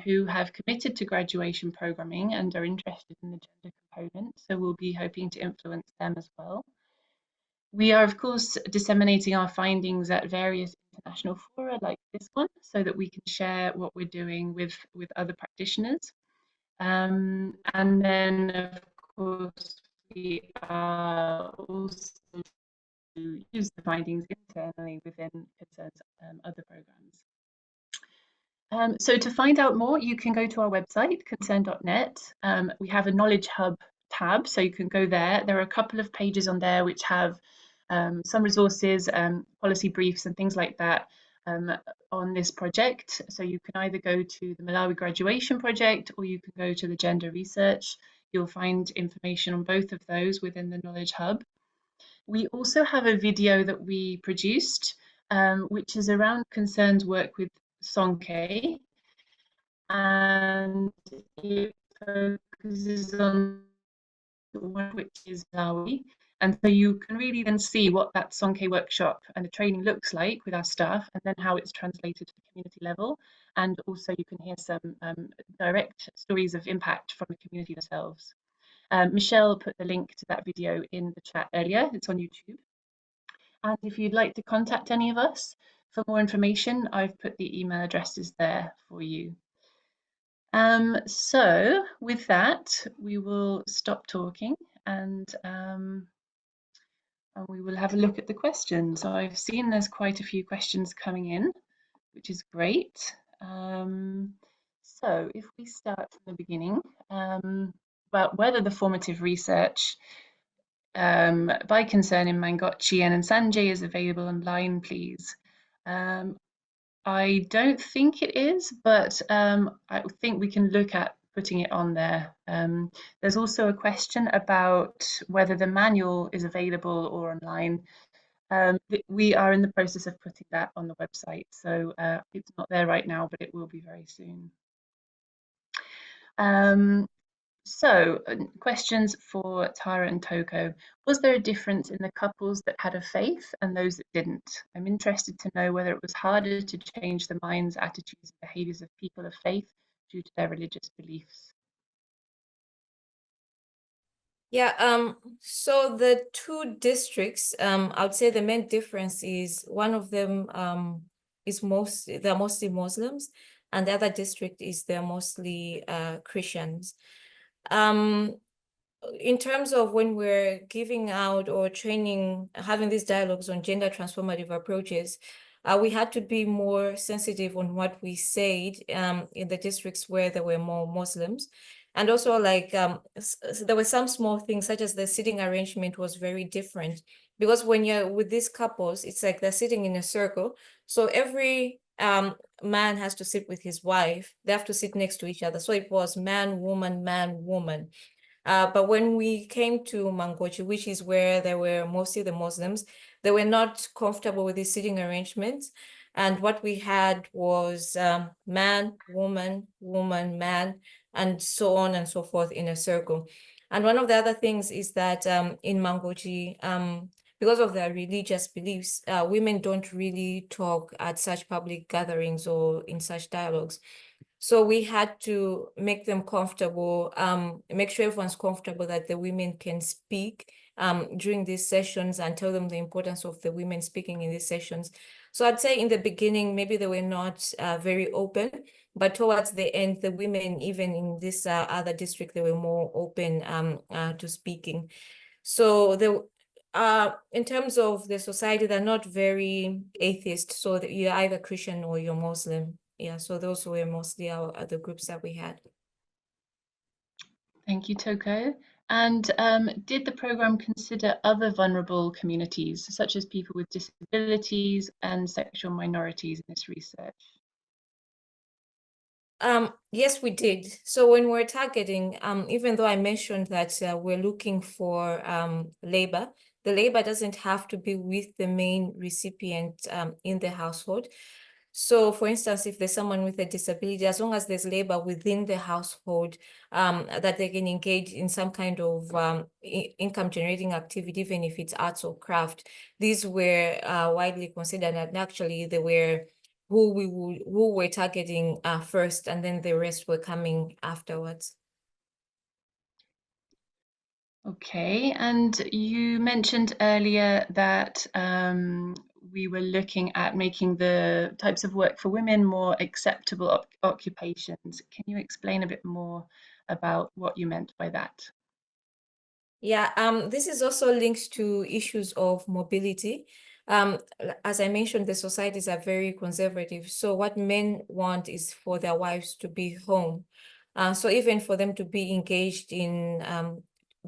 who have committed to graduation programming and are interested in the gender component. So we'll be hoping to influence them as well. We are, of course, disseminating our findings at various international fora like this one, so that we can share what we're doing with other practitioners. And then, of course, we are also to use the findings internally within Concern's other programs. So to find out more, you can go to our website, concern.net. We have a Knowledge Hub tab, so you can go there. There are a couple of pages on there which have some resources, policy briefs and things like that on this project. So you can either go to the Malawi Graduation Project or you can go to the Gender Research. You'll find information on both of those within the Knowledge Hub. We also have a video that we produced, which is around Concern's work with Sonke, and it focuses on one which is Malawi. And so you can really then see what that Sonke workshop and the training looks like with our staff, and then how it's translated to the community level. And also you can hear some direct stories of impact from the community themselves. Michelle put the link to that video in the chat earlier. It's on YouTube. And if you'd like to contact any of us for more information, I've put the email addresses there for you. So with that, we will stop talking and we will have a look at the questions. I've seen there's quite a few questions coming in, which is great. So if we start from the beginning, about whether the formative research by Concern in Mangochi and Sanjay is available online, please. I don't think it is, but I think we can look at putting it on there. There's also a question about whether the manual is available or online. We are in the process of putting that on the website, so it's not there right now, but it will be very soon. So, questions for Tara and Toko. Was there a difference in the couples that had a faith and those that didn't? I'm interested to know whether it was harder to change the minds, attitudes, and behaviours of people of faith due to their religious beliefs. Yeah, so the two districts, I would say the main difference is one of them they're mostly Muslims, and the other district is they're mostly Christians. In terms of when we're giving out or training, having these dialogues on gender transformative approaches, we had to be more sensitive on what we said in the districts where there were more Muslims. And also, like, so there were some small things, such as the sitting arrangement was very different. Because when you're with these couples, it's like they're sitting in a circle. So every man has to sit with his wife. They have to sit next to each other. So it was man, woman, man, woman. But when we came to Mangochi, which is where there were mostly the Muslims, they were not comfortable with these sitting arrangements. And what we had was man, woman, woman, man, and so on and so forth in a circle. And one of the other things is that in Mangochi, because of their religious beliefs, women don't really talk at such public gatherings or in such dialogues. So we had to make them comfortable, make sure everyone's comfortable that the women can speak during these sessions, and tell them the importance of the women speaking in these sessions. So I'd say in the beginning, maybe they were not very open, but towards the end, the women, even in this other district, they were more open to speaking. So in terms of the society, they're not very atheist. So you're either Christian or you're Muslim. Yeah, so those were mostly the groups that we had. Thank you, Toko. And did the program consider other vulnerable communities, such as people with disabilities and sexual minorities in this research? Yes, we did. So when we're targeting, even though I mentioned that we're looking for labor, the labor doesn't have to be with the main recipient in the household. So for instance, if there's someone with a disability, as long as there's labor within the household, that they can engage in some kind of income generating activity, even if it's arts or craft, these were widely considered, and actually they were who we're targeting first, and then the rest were coming afterwards. Okay, and you mentioned earlier that we were looking at making the types of work for women more acceptable occupations. Can you explain a bit more about what you meant by that? Yeah, this is also linked to issues of mobility. As I mentioned, the societies are very conservative. So what men want is for their wives to be home. So even for them to be engaged in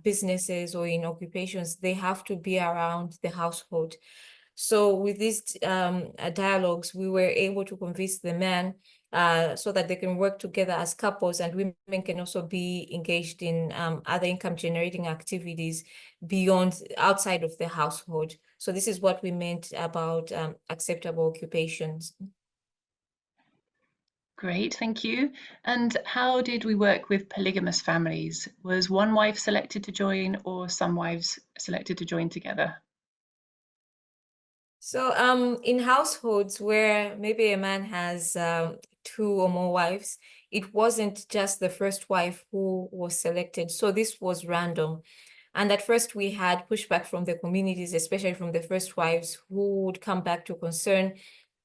businesses or in occupations, they have to be around the household. So with these dialogues, we were able to convince the men so that they can work together as couples, and women can also be engaged in other income generating activities outside of the household. So this is what we meant about acceptable occupations. Great, thank you. And how did we work with polygamous families? Was one wife selected to join, or some wives selected to join together? So in households where maybe a man has 2 or more wives, it wasn't just the first wife who was selected. So this was random. And at first we had pushback from the communities, especially from the first wives, who would come back to concern,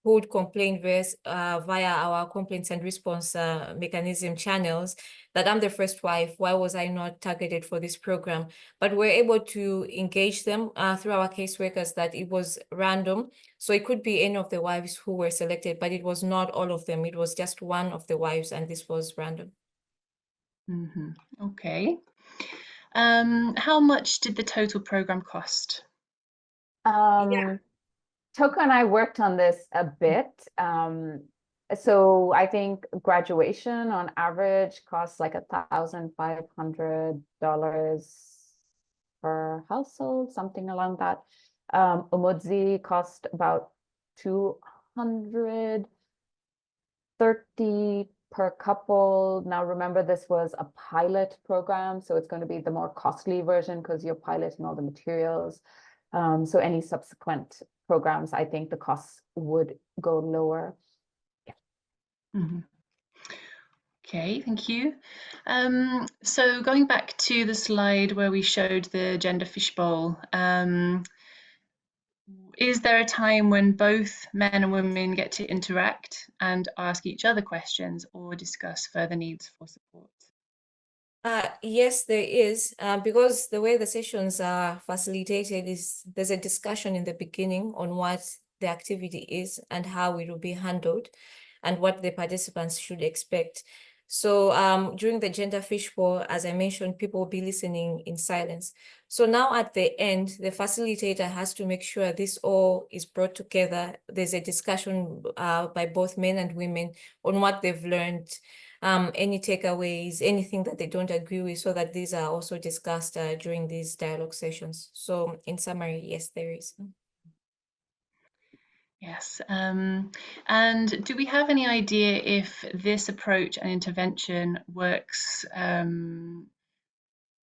who would complain via our complaints and response mechanism channels that I'm the first wife, why was I not targeted for this program? But we're able to engage them through our caseworkers that it was random. So it could be any of the wives who were selected, but it was not all of them. It was just one of the wives, and this was random. Mm-hmm. Okay. How much did the total program cost? Toko and I worked on this a bit. So I think graduation on average costs like $1,500 per household, something along that. Umodzi cost about $230 per couple. Now remember, this was a pilot program, so it's going to be the more costly version because you're piloting all the materials. So any subsequent programs, I think the costs would go lower. Yeah. Mm-hmm. Okay, thank you. So going back to the slide where we showed the gender fishbowl, is there a time when both men and women get to interact and ask each other questions or discuss further needs for support? Yes, there is, because the way the sessions are facilitated is there's a discussion in the beginning on what the activity is and how it will be handled and what the participants should expect. So during the gender fishbowl, as I mentioned, people will be listening in silence. So now at the end, the facilitator has to make sure this all is brought together. There's a discussion by both men and women on what they've learned, any takeaways, anything that they don't agree with, so that these are also discussed during these dialogue sessions. So in summary, yes, there is. Yes, and do we have any idea if this approach and intervention works,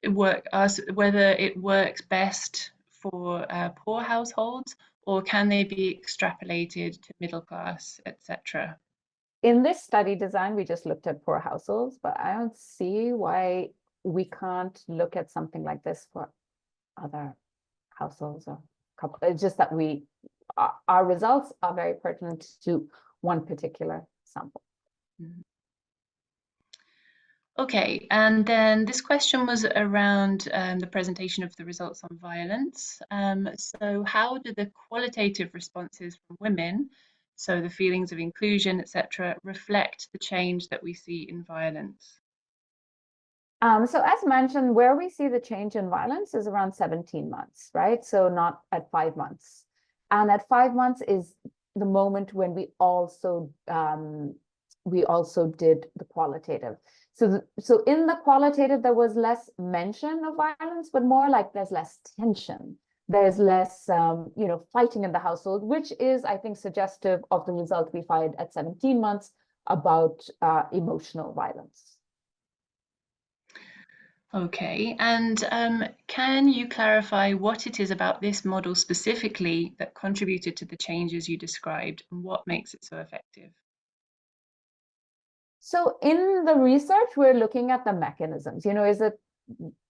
whether it works best for poor households, or can they be extrapolated to middle class, etc.? In this study design, we just looked at poor households, but I don't see why we can't look at something like this for other households or couple. It's just that our results are very pertinent to one particular sample. Mm-hmm. Okay, and then this question was around the presentation of the results on violence. So how do the qualitative responses from women, so the feelings of inclusion, etc., reflect the change that we see in violence? So as mentioned, where we see the change in violence is around 17 months, right? So not at 5 months. And at 5 months is the moment when we also we also did the qualitative. So in the qualitative, there was less mention of violence, but more like there's less tension. There's less, fighting in the household, which is, I think, suggestive of the result we find at 17 months about emotional violence. Okay, and can you clarify what it is about this model specifically that contributed to the changes you described, and what makes it so effective? So in the research, we're looking at the mechanisms. Is it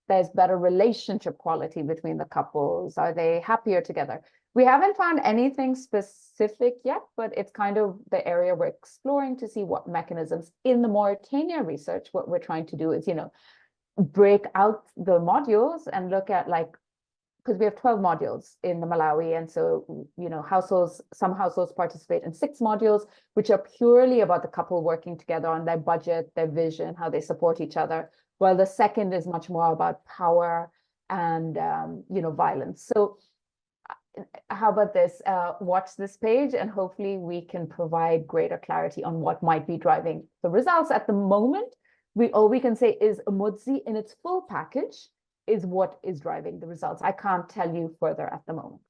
there's better relationship quality between the couples? Are they happier together? We haven't found anything specific yet, but it's kind of the area we're exploring to see what mechanisms. In the Mauritania research, what we're trying to do is, break out the modules and look at, like, because we have 12 modules in the Malawi. And so, some households participate in 6 modules, which are purely about the couple working together on their budget, their vision, how they support each other, while the second is much more about power and, violence. So how about this? Watch this page, and hopefully we can provide greater clarity on what might be driving the results. At the moment, all we can say is Umodzi in its full package is what is driving the results. I can't tell you further at the moment.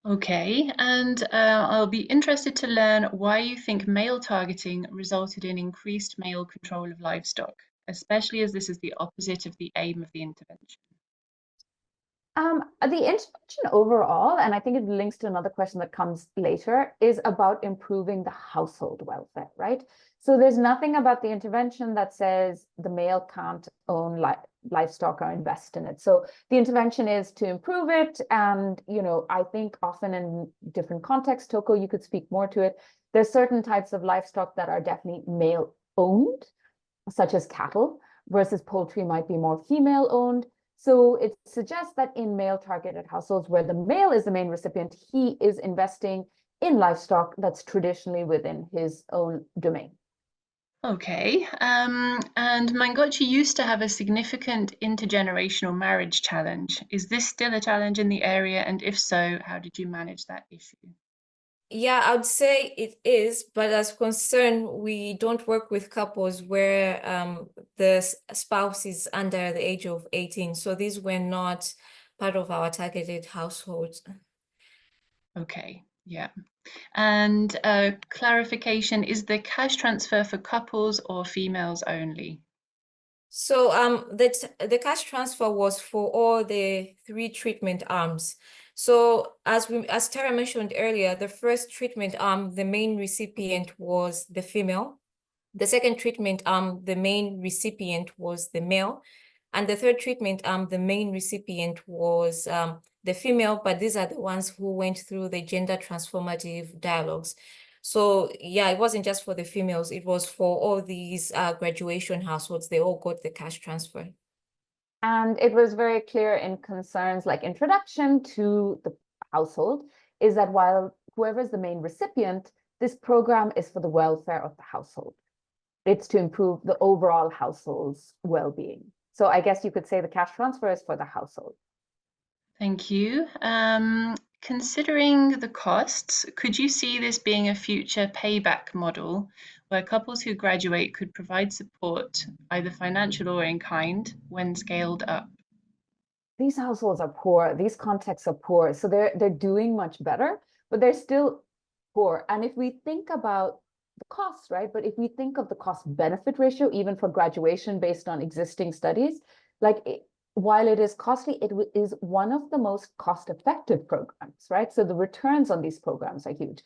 Okay, and I'll be interested to learn why you think male targeting resulted in increased male control of livestock, especially as this is the opposite of the aim of the intervention. The intervention overall, and I think it links to another question that comes later, is about improving the household welfare, right? So there's nothing about the intervention that says the male can't own livestock or invest in it. So the intervention is to improve it. And, I think often in different contexts, Toko, you could speak more to it. There's certain types of livestock that are definitely male owned, such as cattle, versus poultry might be more female owned. So it suggests that in male targeted households where the male is the main recipient, he is investing in livestock that's traditionally within his own domain. Okay, and Mangochi used to have a significant intergenerational marriage challenge. Is this still a challenge in the area? And if so, how did you manage that issue? Yeah, I would say it is, but as concerned, we don't work with couples where the spouse is under the age of 18. So these were not part of our targeted households. Okay, yeah. And clarification, is the cash transfer for couples or females only? So the cash transfer was for all the 3 treatment arms. So as Tara mentioned earlier, the first treatment arm, the main recipient was the female. The second treatment arm, the main recipient was the male. And the third treatment arm, the main recipient was the female, but these are the ones who went through the gender transformative dialogues. So yeah, it wasn't just for the females, it was for all these graduation households. They all got the cash transfer. And it was very clear in concerns like introduction to the household is that while whoever is the main recipient, this program is for the welfare of the household. It's to improve the overall household's well-being. So I guess you could say the cash transfer is for the household. Thank you. Considering the costs, could you see this being a future payback model where couples who graduate could provide support, either financial or in kind, when scaled up? These households are poor. These contexts are poor. So they're doing much better, but they're still poor. And if we think about the costs, right? But if we think of the cost benefit ratio, even for graduation based on existing studies, while it is costly, it is one of the most cost-effective programs, right? So the returns on these programs are huge.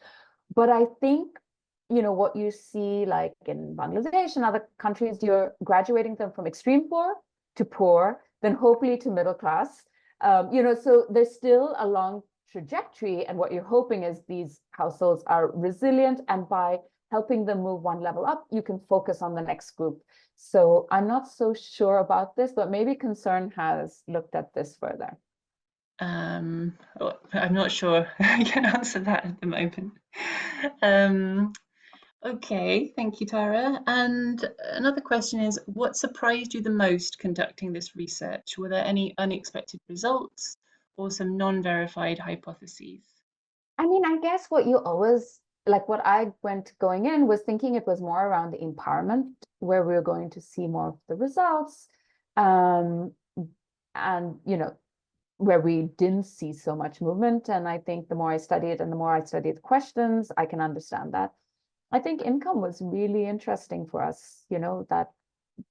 But I think, what you see like in Bangladesh and other countries, you're graduating them from extreme poor to poor, then hopefully to middle class. So there's still a long trajectory. And what you're hoping is these households are resilient, and by helping them move one level up, you can focus on the next group. So I'm not so sure about this, but maybe Concern has looked at this further. I'm not sure I can answer that at the moment. Okay, thank you, Tara. And another question is, what surprised you the most conducting this research? Were there any unexpected results or some non-verified hypotheses? I mean, I guess what you always like what I went going in was thinking it was more around the empowerment, where we were going to see more of the results, and where we didn't see so much movement. And I think the more I study it and the more I study the questions, I can understand that. I think income was really interesting for us, that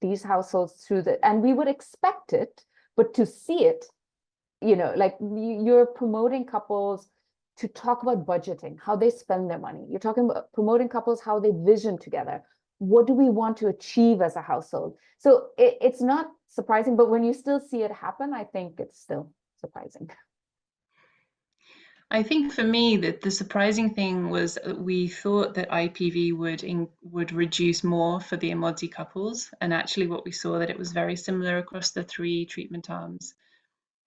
these households and we would expect it, but to see it, like you're promoting couples to talk about budgeting, how they spend their money. You're talking about promoting couples, how they vision together. What do we want to achieve as a household? So it's not surprising, but when you still see it happen, I think it's still surprising. I think for me that the surprising thing was that we thought that IPV would reduce more for the Umodzi couples, and actually what we saw that it was very similar across the 3 treatment arms.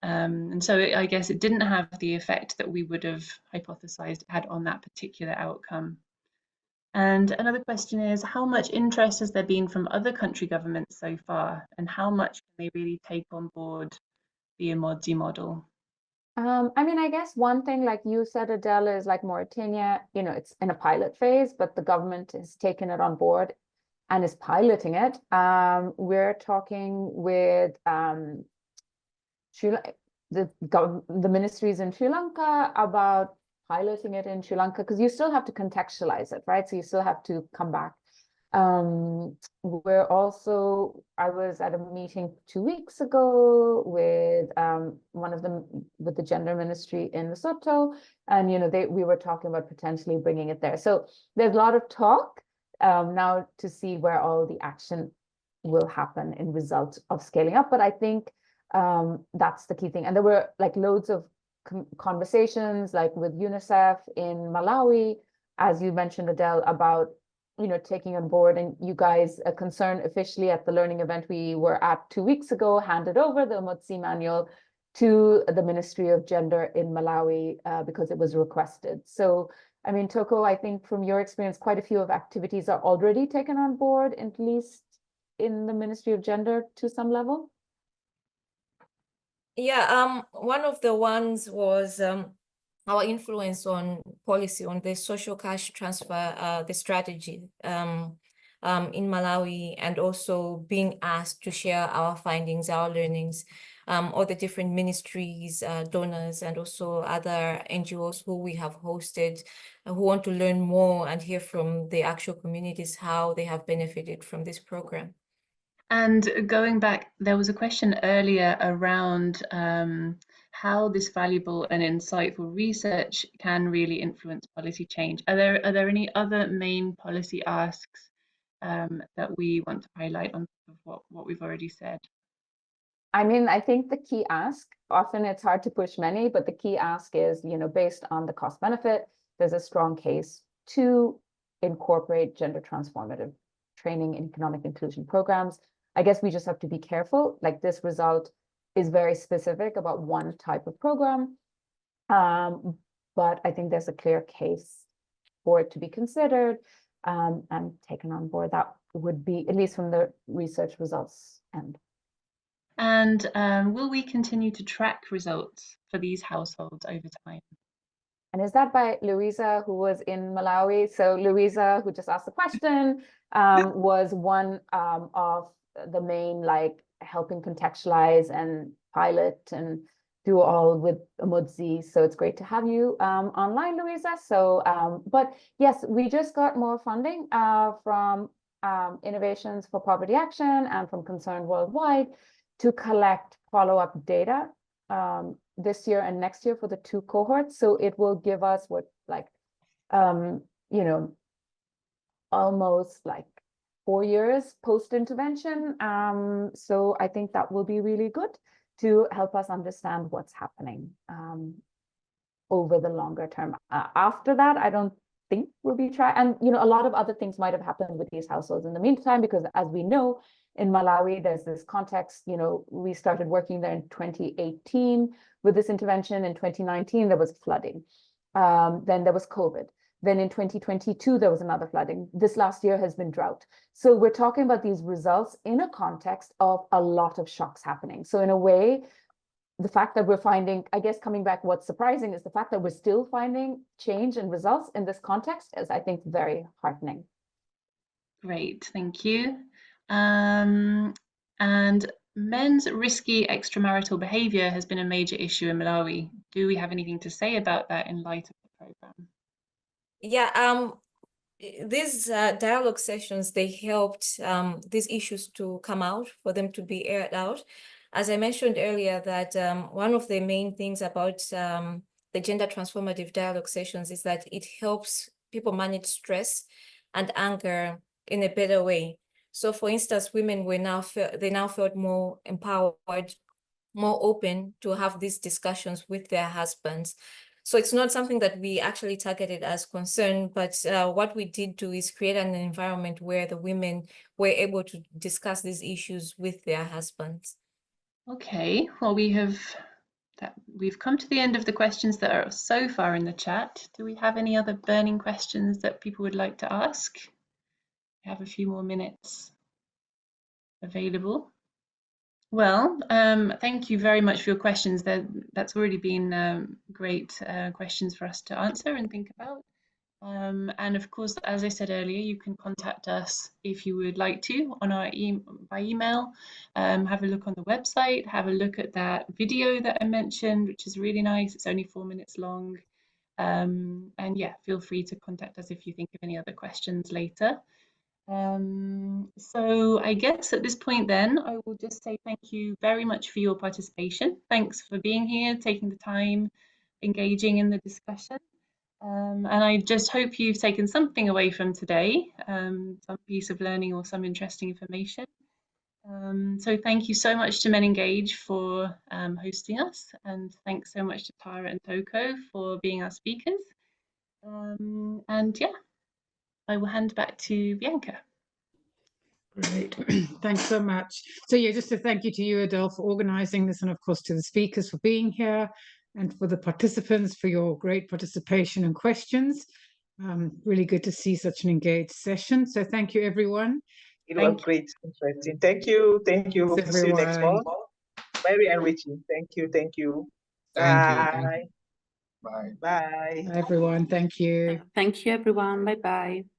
And so I guess it didn't have the effect that we would have hypothesized it had on that particular outcome. And another question is, how much interest has there been from other country governments so far, and how much can they really take on board the Umodzi model? I mean, I guess one thing, like you said, Adele, is like Mauritania, it's in a pilot phase, but the government has taken it on board and is piloting it. We're talking with the ministries in Sri Lanka about piloting it in Sri Lanka, because you still have to contextualize it, right? So you still have to come back. I was at a meeting 2 weeks ago with with the gender ministry in Lesotho, and we were talking about potentially bringing it there. So there's a lot of talk now to see where all the action will happen in result of scaling up. But I think that's the key thing. And there were like loads of conversations, like with UNICEF in Malawi, as you mentioned, Adele, about taking on board, and you guys concerned officially at the learning event we were at 2 weeks ago, handed over the Umodzi manual to the Ministry of Gender in Malawi because it was requested. So, I mean, Toko, I think from your experience, quite a few of activities are already taken on board, at least in the Ministry of Gender to some level. Yeah, one of the ones was our influence on policy, on the social cash transfer, the strategy in Malawi, and also being asked to share our findings, our learnings, all the different ministries, donors, and also other NGOs who we have hosted, who want to learn more and hear from the actual communities how they have benefited from this program. And going back, there was a question earlier around how this valuable and insightful research can really influence policy change. Are there any other main policy asks that we want to highlight on top of what we've already said? I mean, I think the key ask, often it's hard to push many, but the key ask is, based on the cost benefit, there's a strong case to incorporate gender transformative training in economic inclusion programs. I guess we just have to be careful. Like, this result is very specific about one type of program. But I think there's a clear case for it to be considered and taken on board. That would be, at least from the research results end. And will we continue to track results for these households over time? And is that by Louisa, who was in Malawi? So Louisa, who just asked the question, was one of the main, like, helping contextualize and pilot and do all with Umodzi. So it's great to have you online, Louisa. So, but yes, we just got more funding from Innovations for Poverty Action and from Concern Worldwide to collect follow-up data this year and next year for the 2 cohorts. So it will give us almost like 4 years post-intervention. So I think that will be really good to help us understand what's happening over the longer term. After that, I don't think we'll be trying. And, a lot of other things might have happened with these households in the meantime, because as we know, in Malawi, there's this context, we started working there in 2018 with this intervention. In 2019, there was flooding. Then there was COVID. Then in 2022, there was another flooding. This last year has been drought. So we're talking about these results in a context of a lot of shocks happening. So in a way, the fact that we're finding, I guess coming back, what's surprising is the fact that we're still finding change and results in this context is, I think, very heartening. Great, thank you. And men's risky extramarital behaviour has been a major issue in Malawi. Do we have anything to say about that in light of the programme? Yeah, these dialogue sessions, they helped these issues to come out, for them to be aired out. As I mentioned earlier, that one of the main things about the gender transformative dialogue sessions is that it helps people manage stress and anger in a better way. So for instance, women were now felt more empowered, more open to have these discussions with their husbands. So it's not something that we actually targeted as concern, but what we did do is create an environment where the women were able to discuss these issues with their husbands. Okay, well, we've come to the end of the questions that are so far in the chat. Do we have any other burning questions that people would like to ask? We have a few more minutes available. Well, thank you very much for your questions. That's already been great questions for us to answer and think about. And of course, as I said earlier, you can contact us if you would like to on our by email. Have a look on the website, have a look at that video that I mentioned, which is really nice. It's only 4 minutes long. And yeah, feel free to contact us if you think of any other questions later. So I guess at this point then, I will just say thank you very much for your participation. Thanks for being here, taking the time, engaging in the discussion. And I just hope you've taken something away from today, some piece of learning or some interesting information. So thank you so much to Men Engage for hosting us, and thanks so much to Tara and Toko for being our speakers. And yeah, I will hand back to Bianca. Great, thanks so much. So yeah, just a thank you to you, Adele, for organising this, and of course to the speakers for being here, and for the participants for your great participation and questions. Really good to see such an engaged session. So thank you, everyone. It was great, interesting. Thank you. Hope to see you next month. Very enriching. Thank you. Thank you. Bye. Bye. Bye. Bye, everyone. Thank you. Thank you, everyone. Bye-bye.